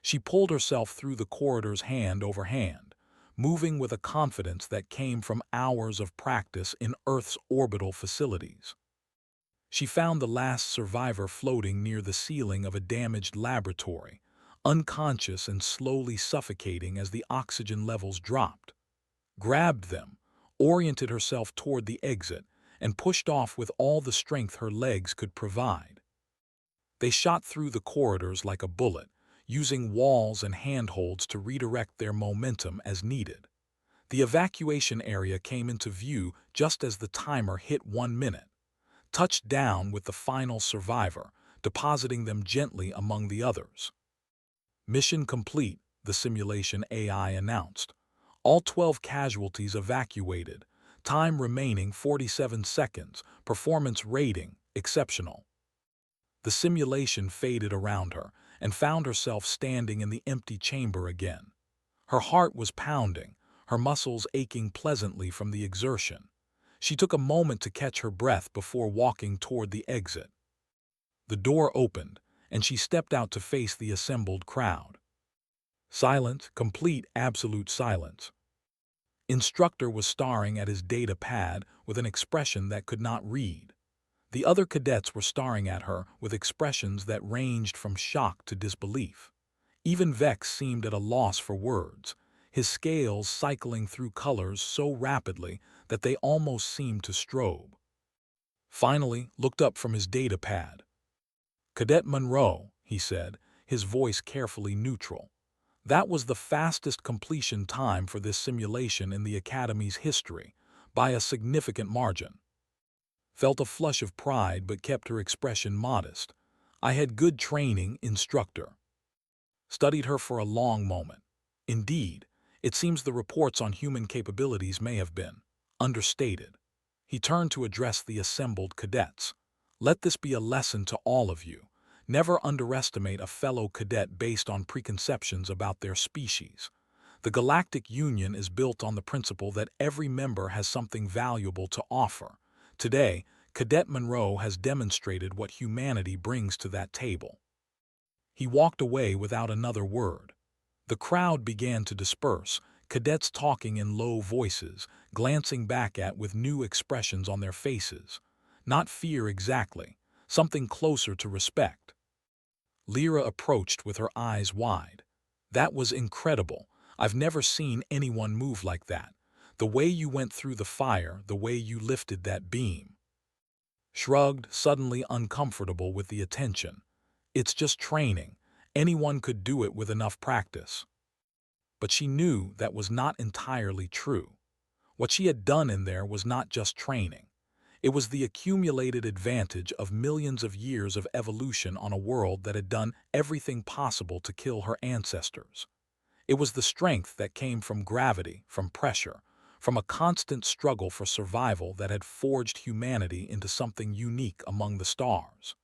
She pulled herself through the corridors hand over hand, moving with a confidence that came from hours of practice in Earth's orbital facilities. She found the last survivor floating near the ceiling of a damaged laboratory, unconscious and slowly suffocating as the oxygen levels dropped. Grabbed them, oriented herself toward the exit, and pushed off with all the strength her legs could provide. They shot through the corridors like a bullet, using walls and handholds to redirect their momentum as needed. The evacuation area came into view just as the timer hit 1 minute, touched down with the final survivor, depositing them gently among the others. Mission complete, the simulation AI announced. All 12 casualties evacuated, time remaining 47 seconds, performance rating exceptional. The simulation faded around her and found herself standing in the empty chamber again. Her heart was pounding, her muscles aching pleasantly from the exertion. She took a moment to catch her breath before walking toward the exit. The door opened, and she stepped out to face the assembled crowd. Silent, complete, absolute silence. Instructor was staring at his data pad with an expression that could not read. The other cadets were staring at her with expressions that ranged from shock to disbelief. Even Vex seemed at a loss for words, his scales cycling through colors so rapidly that they almost seemed to strobe. Finally, looked up from his data pad. "Cadet Monroe," he said, his voice carefully neutral. That was the fastest completion time for this simulation in the Academy's history, by a significant margin. Felt a flush of pride but kept her expression modest. "I had good training, instructor." Studied her for a long moment. Indeed, it seems the reports on human capabilities may have been understated. He turned to address the assembled cadets. "Let this be a lesson to all of you. Never underestimate a fellow cadet based on preconceptions about their species. The Galactic Union is built on the principle that every member has something valuable to offer. Today, Cadet Monroe has demonstrated what humanity brings to that table." He walked away without another word. The crowd began to disperse, cadets talking in low voices, glancing back with new expressions on their faces. Not fear exactly, something closer to respect. Lyra approached with her eyes wide. "That was incredible. I've never seen anyone move like that. The way you went through the fire, the way you lifted that beam." Shrugged, suddenly uncomfortable with the attention. "It's just training. Anyone could do it with enough practice." But she knew that was not entirely true. What she had done in there was not just training. It was the accumulated advantage of millions of years of evolution on a world that had done everything possible to kill her ancestors. It was the strength that came from gravity, from pressure, from a constant struggle for survival that had forged humanity into something unique among the stars.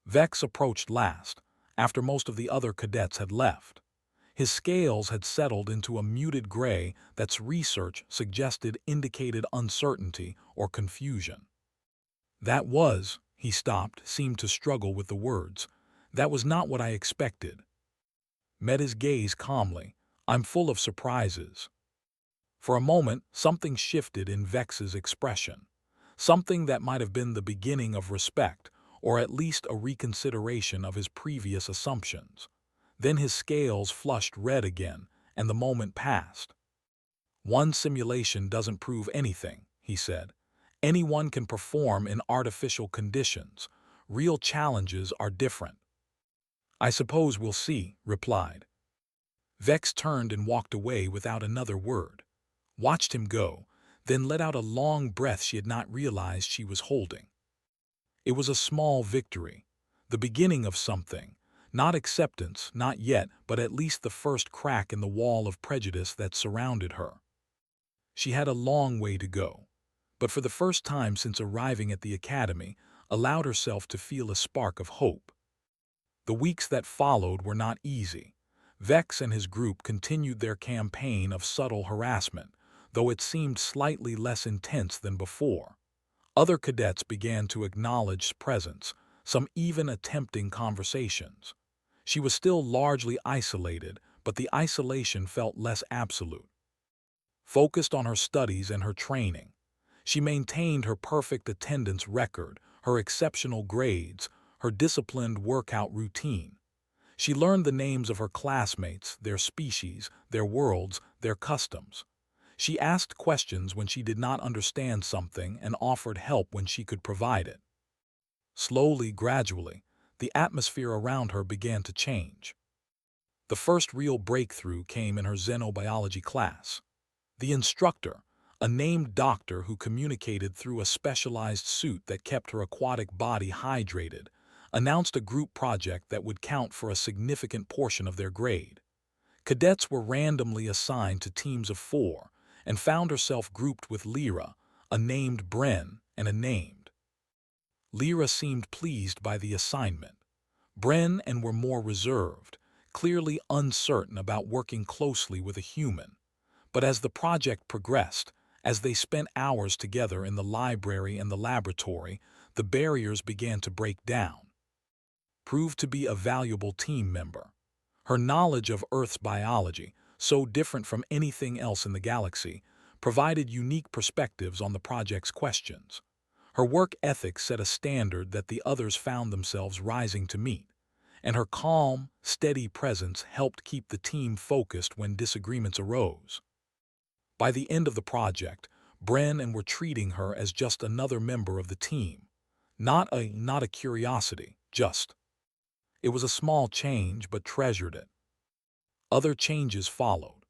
Vex approached last, after most of the other cadets had left. His scales had settled into a muted gray that's research suggested indicated uncertainty or confusion. He stopped, seemed to struggle with the words. "That was not what I expected." Met his gaze calmly. "I'm full of surprises." For a moment, something shifted in Vex's expression. Something that might have been the beginning of respect, or at least a reconsideration of his previous assumptions. Then his scales flushed red again, and the moment passed. "One simulation doesn't prove anything," he said. "Anyone can perform in artificial conditions. Real challenges are different." "I suppose we'll see," replied. Vex turned and walked away without another word. Watched him go, then let out a long breath she had not realized she was holding. It was a small victory, the beginning of something. Not acceptance, not yet, but at least the first crack in the wall of prejudice that surrounded her. She had a long way to go, but for the first time since arriving at the academy, allowed herself to feel a spark of hope. The weeks that followed were not easy. Vex and his group continued their campaign of subtle harassment, though it seemed slightly less intense than before. Other cadets began to acknowledge presence, some even attempting conversations. She was still largely isolated, but the isolation felt less absolute. Focused on her studies and her training, she maintained her perfect attendance record, her exceptional grades, her disciplined workout routine. She learned the names of her classmates, their species, their worlds, their customs. She asked questions when she did not understand something and offered help when she could provide it. Slowly, gradually, the atmosphere around her began to change. The first real breakthrough came in her xenobiology class. The instructor, a named doctor who communicated through a specialized suit that kept her aquatic body hydrated, announced a group project that would count for a significant portion of their grade. Cadets were randomly assigned to teams of 4 and found herself grouped with Lyra, a named Bren, and a named. Lyra seemed pleased by the assignment. Bren and were more reserved, clearly uncertain about working closely with a human. But as the project progressed, as they spent hours together in the library and the laboratory, the barriers began to break down. Proved to be a valuable team member. Her knowledge of Earth's biology, so different from anything else in the galaxy, provided unique perspectives on the project's questions. Her work ethic set a standard that the others found themselves rising to meet, and her calm, steady presence helped keep the team focused when disagreements arose. By the end of the project, Bren and were treating her as just another member of the team. Not a curiosity, just. It was a small change, but treasured it. Other changes followed.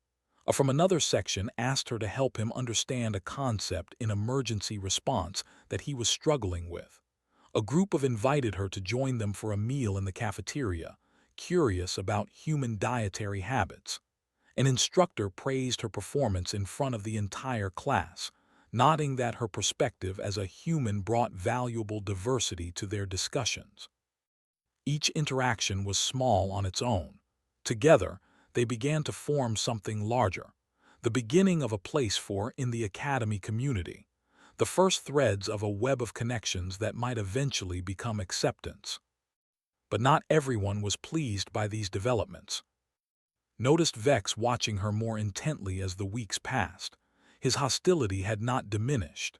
From another section asked her to help him understand a concept in emergency response that he was struggling with. A group of invited her to join them for a meal in the cafeteria, curious about human dietary habits. An instructor praised her performance in front of the entire class, noting that her perspective as a human brought valuable diversity to their discussions. Each interaction was small on its own. Together, they began to form something larger, the beginning of a place for in the academy community, the first threads of a web of connections that might eventually become acceptance. But not everyone was pleased by these developments. Noticed Vex watching her more intently as the weeks passed. His hostility had not diminished.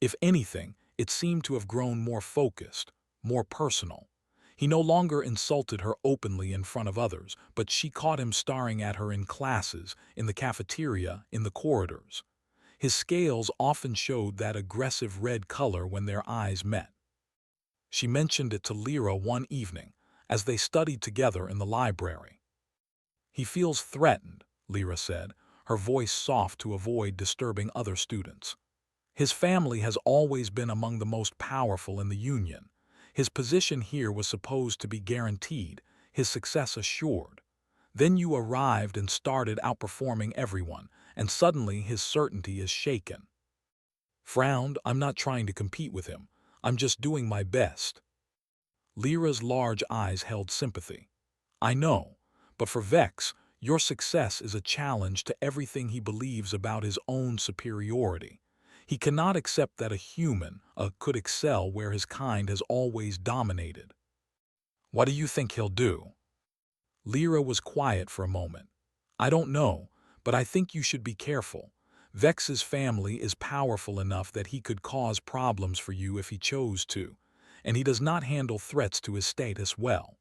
If anything, it seemed to have grown more focused, more personal. He no longer insulted her openly in front of others, but she caught him staring at her in classes, in the cafeteria, in the corridors. His scales often showed that aggressive red color when their eyes met. She mentioned it to Lyra one evening, as they studied together in the library. "He feels threatened," Lyra said, her voice soft to avoid disturbing other students. "His family has always been among the most powerful in the Union. His position here was supposed to be guaranteed, his success assured. Then you arrived and started outperforming everyone, and suddenly his certainty is shaken." Frowned, "I'm not trying to compete with him. I'm just doing my best." Lyra's large eyes held sympathy. "I know, but for Vex, your success is a challenge to everything he believes about his own superiority. He cannot accept that a human could excel where his kind has always dominated." "What do you think he'll do?" Lyra was quiet for a moment. "I don't know, but I think you should be careful. Vex's family is powerful enough that he could cause problems for you if he chose to, and he does not handle threats to his status well."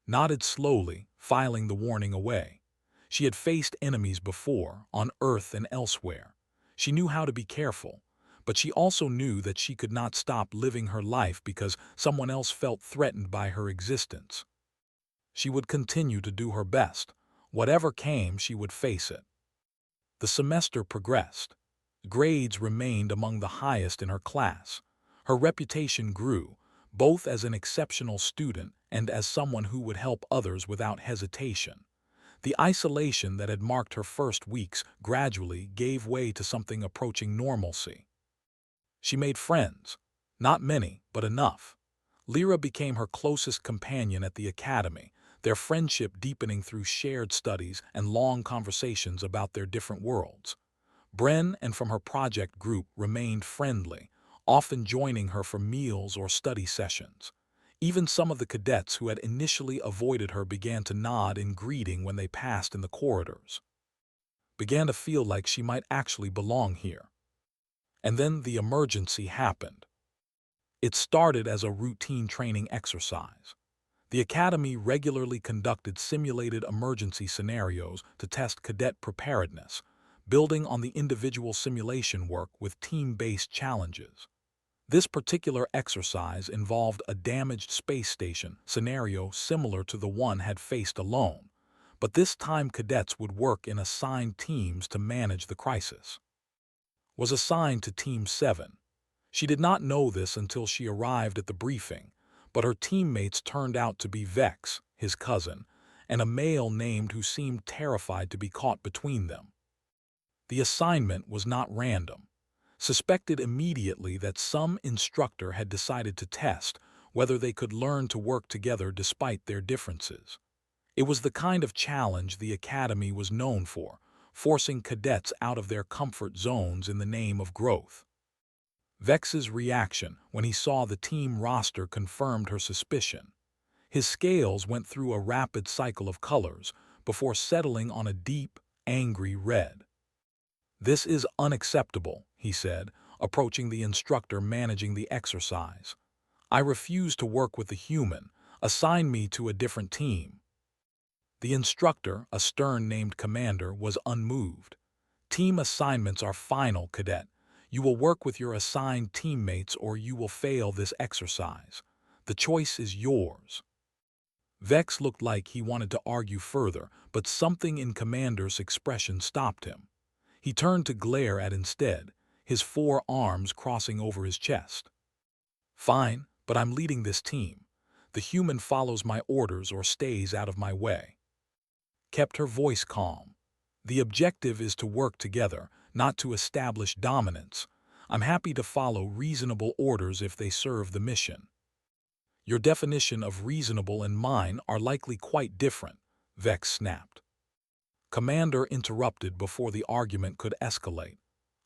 Nodded slowly, filing the warning away. She had faced enemies before, on Earth and elsewhere. She knew how to be careful, but she also knew that she could not stop living her life because someone else felt threatened by her existence. She would continue to do her best. Whatever came, she would face it. The semester progressed. Grades remained among the highest in her class. Her reputation grew, both as an exceptional student and as someone who would help others without hesitation. The isolation that had marked her first weeks gradually gave way to something approaching normalcy. She made friends. Not many, but enough. Lyra became her closest companion at the academy, their friendship deepening through shared studies and long conversations about their different worlds. Bren and from her project group remained friendly, often joining her for meals or study sessions. Even some of the cadets who had initially avoided her began to nod in greeting when they passed in the corridors. Began to feel like she might actually belong here. And then the emergency happened. It started as a routine training exercise. The Academy regularly conducted simulated emergency scenarios to test cadet preparedness, building on the individual simulation work with team-based challenges. This particular exercise involved a damaged space station scenario similar to the one had faced alone, but this time cadets would work in assigned teams to manage the crisis. Was assigned to Team 7. She did not know this until she arrived at the briefing, but her teammates turned out to be Vex, his cousin, and a male named who seemed terrified to be caught between them. The assignment was not random. Suspected immediately that some instructor had decided to test whether they could learn to work together despite their differences. It was the kind of challenge the Academy was known for, forcing cadets out of their comfort zones in the name of growth. Vex's reaction when he saw the team roster confirmed her suspicion. His scales went through a rapid cycle of colors before settling on a deep, angry red. "This is unacceptable," he said, approaching the instructor managing the exercise. "I refuse to work with the human. Assign me to a different team." The instructor, a stern-named commander, was unmoved. "Team assignments are final, cadet. You will work with your assigned teammates or you will fail this exercise. The choice is yours." Vex looked like he wanted to argue further, but something in Commander's expression stopped him. He turned to glare at instead, his 4 arms crossing over his chest. "Fine, but I'm leading this team. The human follows my orders or stays out of my way." Kept her voice calm. "The objective is to work together, not to establish dominance. I'm happy to follow reasonable orders if they serve the mission." "Your definition of reasonable and mine are likely quite different," Vex snapped. Commander interrupted before the argument could escalate.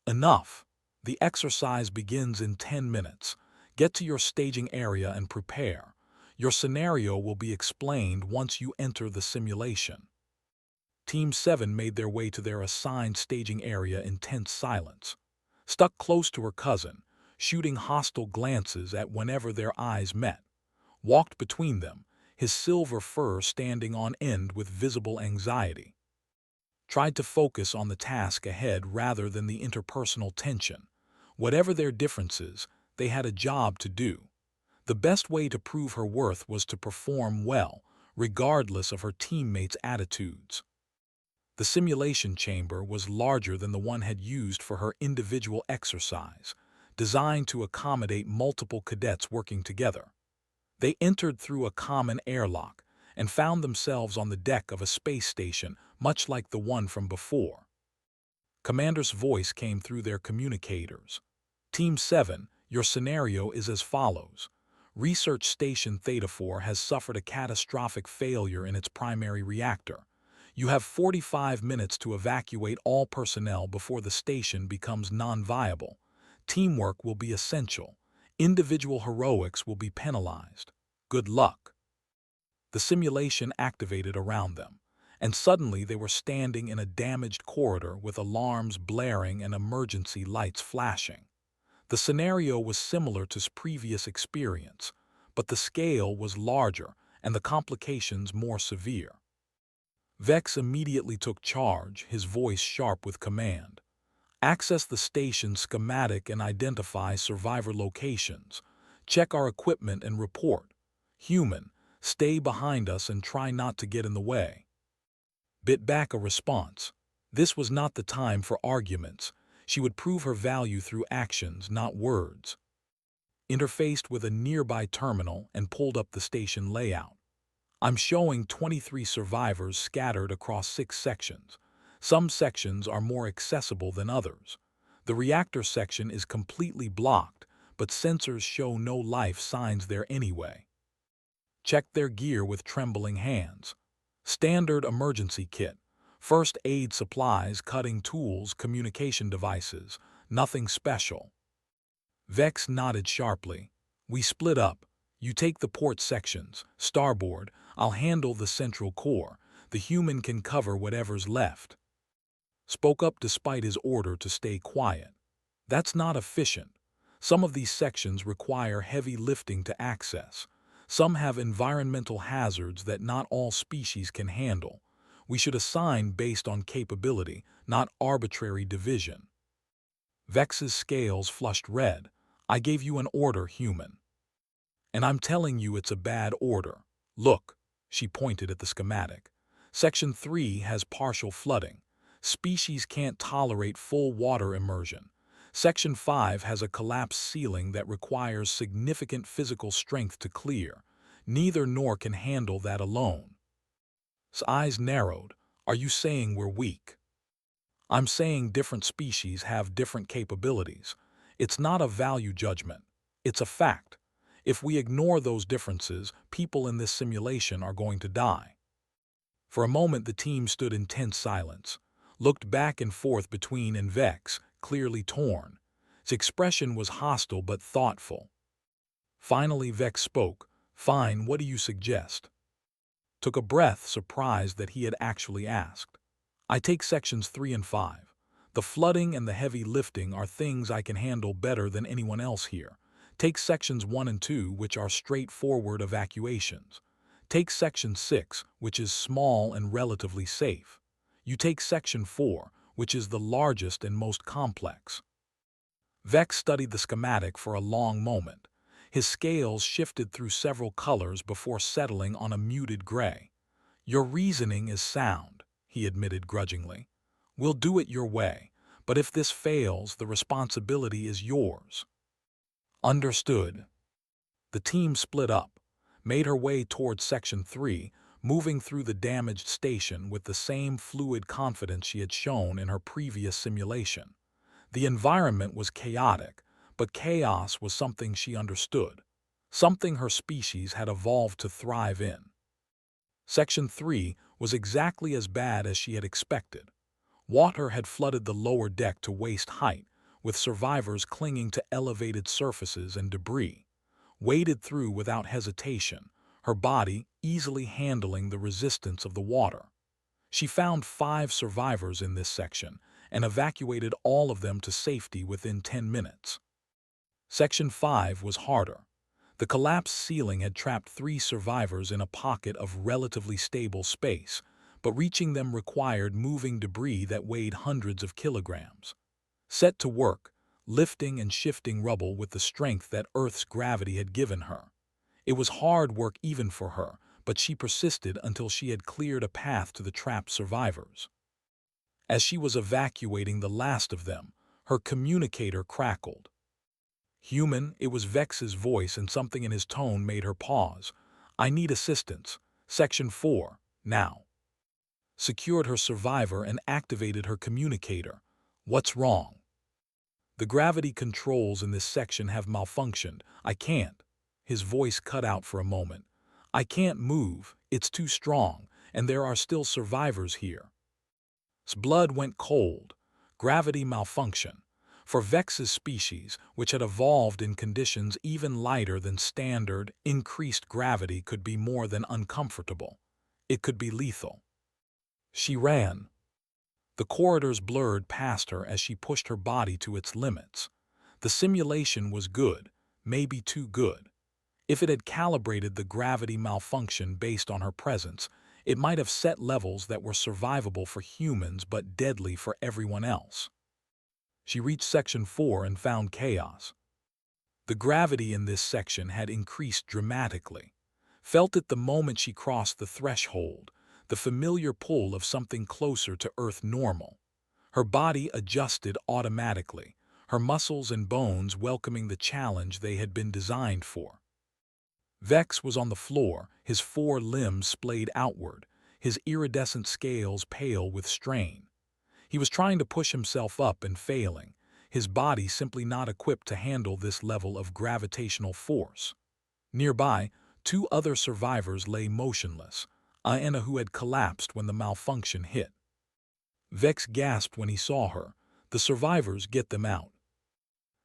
"Enough! The exercise begins in 10 minutes. Get to your staging area and prepare. Your scenario will be explained once you enter the simulation." Team 7 made their way to their assigned staging area in tense silence. Stuck close to her cousin, shooting hostile glances at whenever their eyes met. Walked between them, his silver fur standing on end with visible anxiety. Tried to focus on the task ahead rather than the interpersonal tension. Whatever their differences, they had a job to do. The best way to prove her worth was to perform well, regardless of her teammates' attitudes. The simulation chamber was larger than the one had used for her individual exercise, designed to accommodate multiple cadets working together. They entered through a common airlock and found themselves on the deck of a space station much like the one from before. Commander's voice came through their communicators. "Team 7, your scenario is as follows. Research Station Theta 4 has suffered a catastrophic failure in its primary reactor. You have 45 minutes to evacuate all personnel before the station becomes non-viable. Teamwork will be essential. Individual heroics will be penalized. Good luck." The simulation activated around them, and suddenly they were standing in a damaged corridor with alarms blaring and emergency lights flashing. The scenario was similar to previous experience, but the scale was larger and the complications more severe. Vex immediately took charge, his voice sharp with command. "Access the station schematic and identify survivor locations. Check our equipment and report. Human, stay behind us and try not to get in the way." Bit back a response. This was not the time for arguments. She would prove her value through actions, not words. Interfaced with a nearby terminal and pulled up the station layout. "I'm showing 23 survivors scattered across 6 sections. Some sections are more accessible than others. The reactor section is completely blocked, but sensors show no life signs there anyway. Check their gear with trembling hands. Standard emergency kit, first aid supplies, cutting tools, communication devices, nothing special." Vex nodded sharply. "We split up. You take the port sections. Starboard, I'll handle the central core. The human can cover whatever's left." Spoke up despite his order to stay quiet. "That's not efficient. Some of these sections require heavy lifting to access. Some have environmental hazards that not all species can handle. We should assign based on capability, not arbitrary division. Vex's scales flushed red. I gave you an order, human. And I'm telling you it's a bad order. Look, she pointed at the schematic. Section 3 has partial flooding. Species can't tolerate full water immersion. Section 5 has a collapsed ceiling that requires significant physical strength to clear. Neither nor can handle that alone. His eyes narrowed. Are you saying we're weak? I'm saying different species have different capabilities. It's not a value judgment. It's a fact. If we ignore those differences, people in this simulation are going to die. For a moment, the team stood in tense silence, looked back and forth between and Vex, clearly torn. His expression was hostile but thoughtful. Finally, Vex spoke. Fine, what do you suggest? Took a breath, surprised that he had actually asked. I take sections 3 and 5. The flooding and the heavy lifting are things I can handle better than anyone else here. Take sections 1 and 2, which are straightforward evacuations. Take section 6, which is small and relatively safe. You take section 4, which is the largest and most complex. Vex studied the schematic for a long moment. His scales shifted through several colors before settling on a muted gray. Your reasoning is sound, he admitted grudgingly. We'll do it your way, but if this fails, the responsibility is yours. Understood. The team split up, made her way towards Section 3, moving through the damaged station with the same fluid confidence she had shown in her previous simulation. The environment was chaotic, but chaos was something she understood, something her species had evolved to thrive in. Section 3 was exactly as bad as she had expected. Water had flooded the lower deck to waist height, with survivors clinging to elevated surfaces and debris. Waded through without hesitation, her body easily handling the resistance of the water. She found 5 survivors in this section and evacuated all of them to safety within 10 minutes. Section 5 was harder. The collapsed ceiling had trapped 3 survivors in a pocket of relatively stable space, but reaching them required moving debris that weighed hundreds of kilograms. Set to work, lifting and shifting rubble with the strength that Earth's gravity had given her. It was hard work even for her, but she persisted until she had cleared a path to the trapped survivors. As she was evacuating the last of them, her communicator crackled. Human, it was Vex's voice, and something in his tone made her pause. I need assistance. Section 4, now. Secured her survivor and activated her communicator. What's wrong? The gravity controls in this section have malfunctioned. I can't. His voice cut out for a moment. I can't move. It's too strong, and there are still survivors here. His blood went cold. Gravity malfunction. For Vex's species, which had evolved in conditions even lighter than standard, increased gravity could be more than uncomfortable. It could be lethal. She ran. The corridors blurred past her as she pushed her body to its limits. The simulation was good, maybe too good. If it had calibrated the gravity malfunction based on her presence, it might have set levels that were survivable for humans but deadly for everyone else. She reached Section 4 and found chaos. The gravity in this section had increased dramatically. Felt it the moment she crossed the threshold, the familiar pull of something closer to Earth normal. Her body adjusted automatically, her muscles and bones welcoming the challenge they had been designed for. Vex was on the floor, his 4 limbs splayed outward, his iridescent scales pale with strain. He was trying to push himself up and failing, his body simply not equipped to handle this level of gravitational force. Nearby, 2 other survivors lay motionless, Aena who had collapsed when the malfunction hit. Vex gasped when he saw her. The survivors, get them out.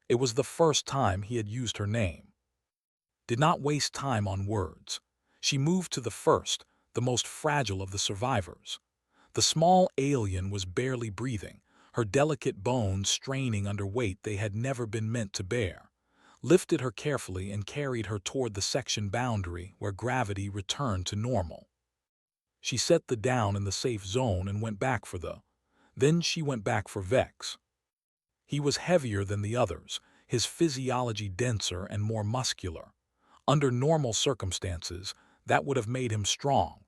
It was the first time he had used her name. Did not waste time on words. She moved to the first, the most fragile of the survivors. The small alien was barely breathing, her delicate bones straining under weight they had never been meant to bear. Lifted her carefully and carried her toward the section boundary where gravity returned to normal. She set the down in the safe zone and went back for the. Then she went back for Vex. He was heavier than the others, his physiology denser and more muscular. Under normal circumstances, that would have made him strong.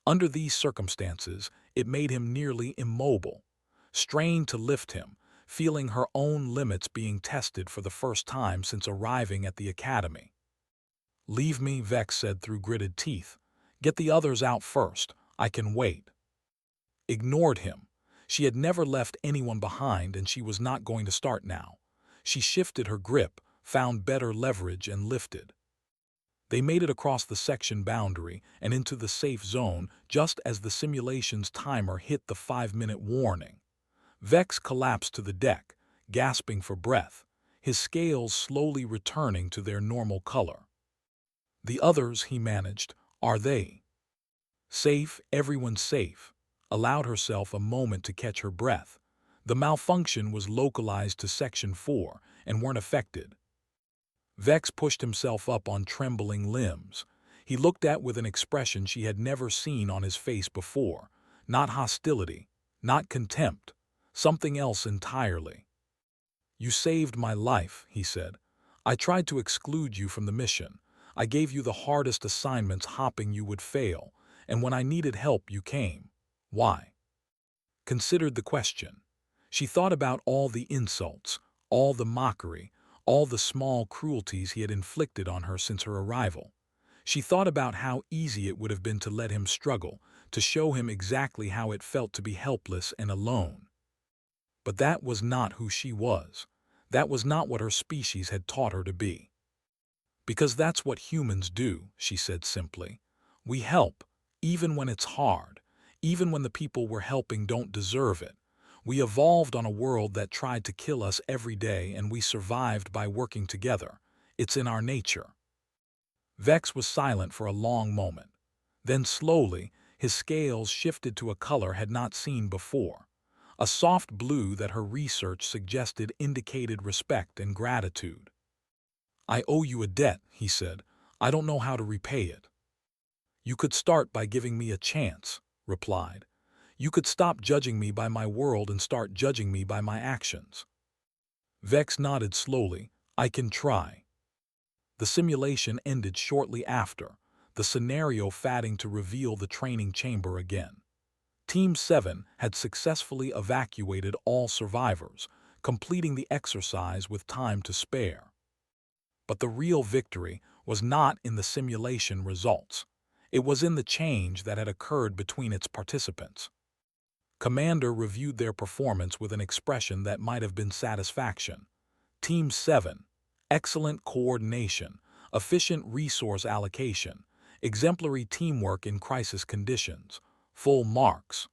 Under these circumstances, it made him nearly immobile. Strained to lift him, feeling her own limits being tested for the first time since arriving at the academy. "Leave me," Vex said through gritted teeth. "Get the others out first. I can wait." Ignored him. She had never left anyone behind, and she was not going to start now. She shifted her grip, found better leverage, and lifted. They made it across the section boundary and into the safe zone just as the simulation's timer hit the 5-minute warning. Vex collapsed to the deck, gasping for breath, his scales slowly returning to their normal color. "The others," he managed, "are they?" "Safe, everyone's safe." Allowed herself a moment to catch her breath. The malfunction was localized to Section 4 and weren't affected. Vex pushed himself up on trembling limbs. He looked at with an expression she had never seen on his face before. Not hostility, not contempt, something else entirely. "You saved my life," he said. "I tried to exclude you from the mission. I gave you the hardest assignments, hoping you would fail, and when I needed help you came. Why?" Considered the question. She thought about all the insults, all the mockery, all the small cruelties he had inflicted on her since her arrival. She thought about how easy it would have been to let him struggle, to show him exactly how it felt to be helpless and alone. But that was not who she was. That was not what her species had taught her to be. "Because that's what humans do," she said simply. "We help, even when it's hard, even when the people we're helping don't deserve it. We evolved on a world that tried to kill us every day, and we survived by working together. It's in our nature." Vex was silent for a long moment. Then slowly, his scales shifted to a color had not seen before. A soft blue that her research suggested indicated respect and gratitude. "I owe you a debt," he said. "I don't know how to repay it." "You could start by giving me a chance," replied. "You could stop judging me by my world and start judging me by my actions." Vex nodded slowly. "I can try." The simulation ended shortly after, the scenario fading to reveal the training chamber again. Team 7 had successfully evacuated all survivors, completing the exercise with time to spare. But the real victory was not in the simulation results. It was in the change that had occurred between its participants. Commander reviewed their performance with an expression that might have been satisfaction. Team 7, excellent coordination, efficient resource allocation, exemplary teamwork in crisis conditions, full marks.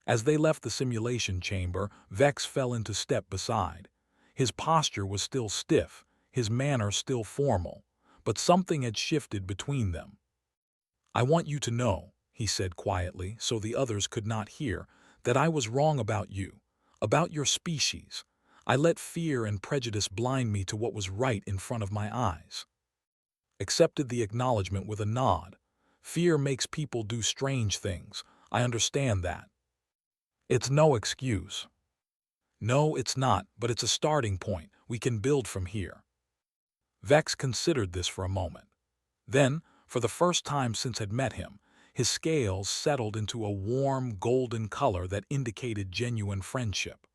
As they left the simulation chamber, Vex fell into step beside. His posture was still stiff, his manner still formal, but something had shifted between them. "I want you to know," he said quietly so the others could not hear, "that I was wrong about you, about your species. I let fear and prejudice blind me to what was right in front of my eyes." Accepted the acknowledgement with a nod. "Fear makes people do strange things. I understand that. It's no excuse." "No, it's not, but it's a starting point. We can build from here." Vex considered this for a moment. Then, for the first time since had met him, his scales settled into a warm, golden color that indicated genuine friendship.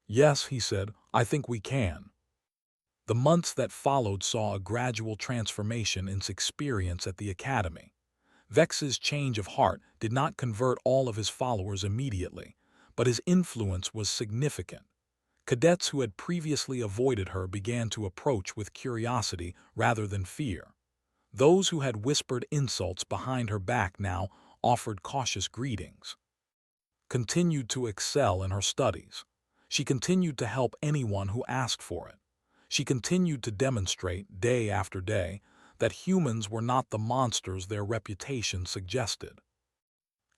"Yes," he said, "I think we can." The months that followed saw a gradual transformation in his experience at the academy. Vex's change of heart did not convert all of his followers immediately, but his influence was significant. Cadets who had previously avoided her began to approach with curiosity rather than fear. Those who had whispered insults behind her back now offered cautious greetings. Continued to excel in her studies. She continued to help anyone who asked for it. She continued to demonstrate, day after day, that humans were not the monsters their reputation suggested.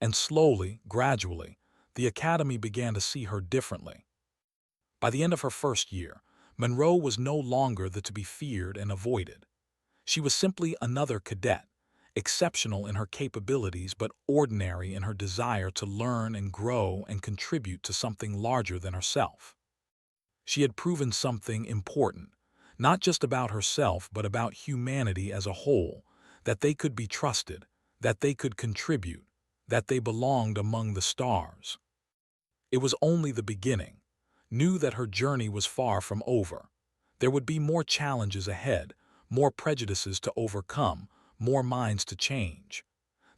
And slowly, gradually, the Academy began to see her differently. By the end of her first year, Monroe was no longer the to be feared and avoided. She was simply another cadet, exceptional in her capabilities but ordinary in her desire to learn and grow and contribute to something larger than herself. She had proven something important, not just about herself but about humanity as a whole, that they could be trusted, that they could contribute, that they belonged among the stars. It was only the beginning. Knew that her journey was far from over. There would be more challenges ahead, more prejudices to overcome, more minds to change.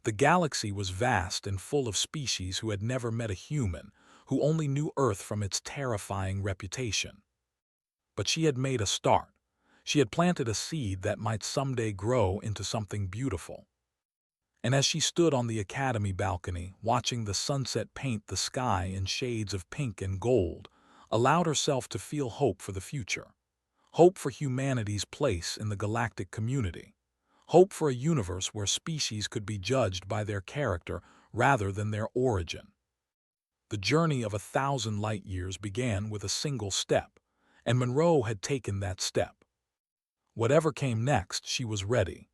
The galaxy was vast and full of species who had never met a human, who only knew Earth from its terrifying reputation. But she had made a start. She had planted a seed that might someday grow into something beautiful. And as she stood on the academy balcony, watching the sunset paint the sky in shades of pink and gold, allowed herself to feel hope for the future. Hope for humanity's place in the galactic community. Hope for a universe where species could be judged by their character rather than their origin. The journey of 1,000 light years began with a single step, and Monroe had taken that step. Whatever came next, she was ready.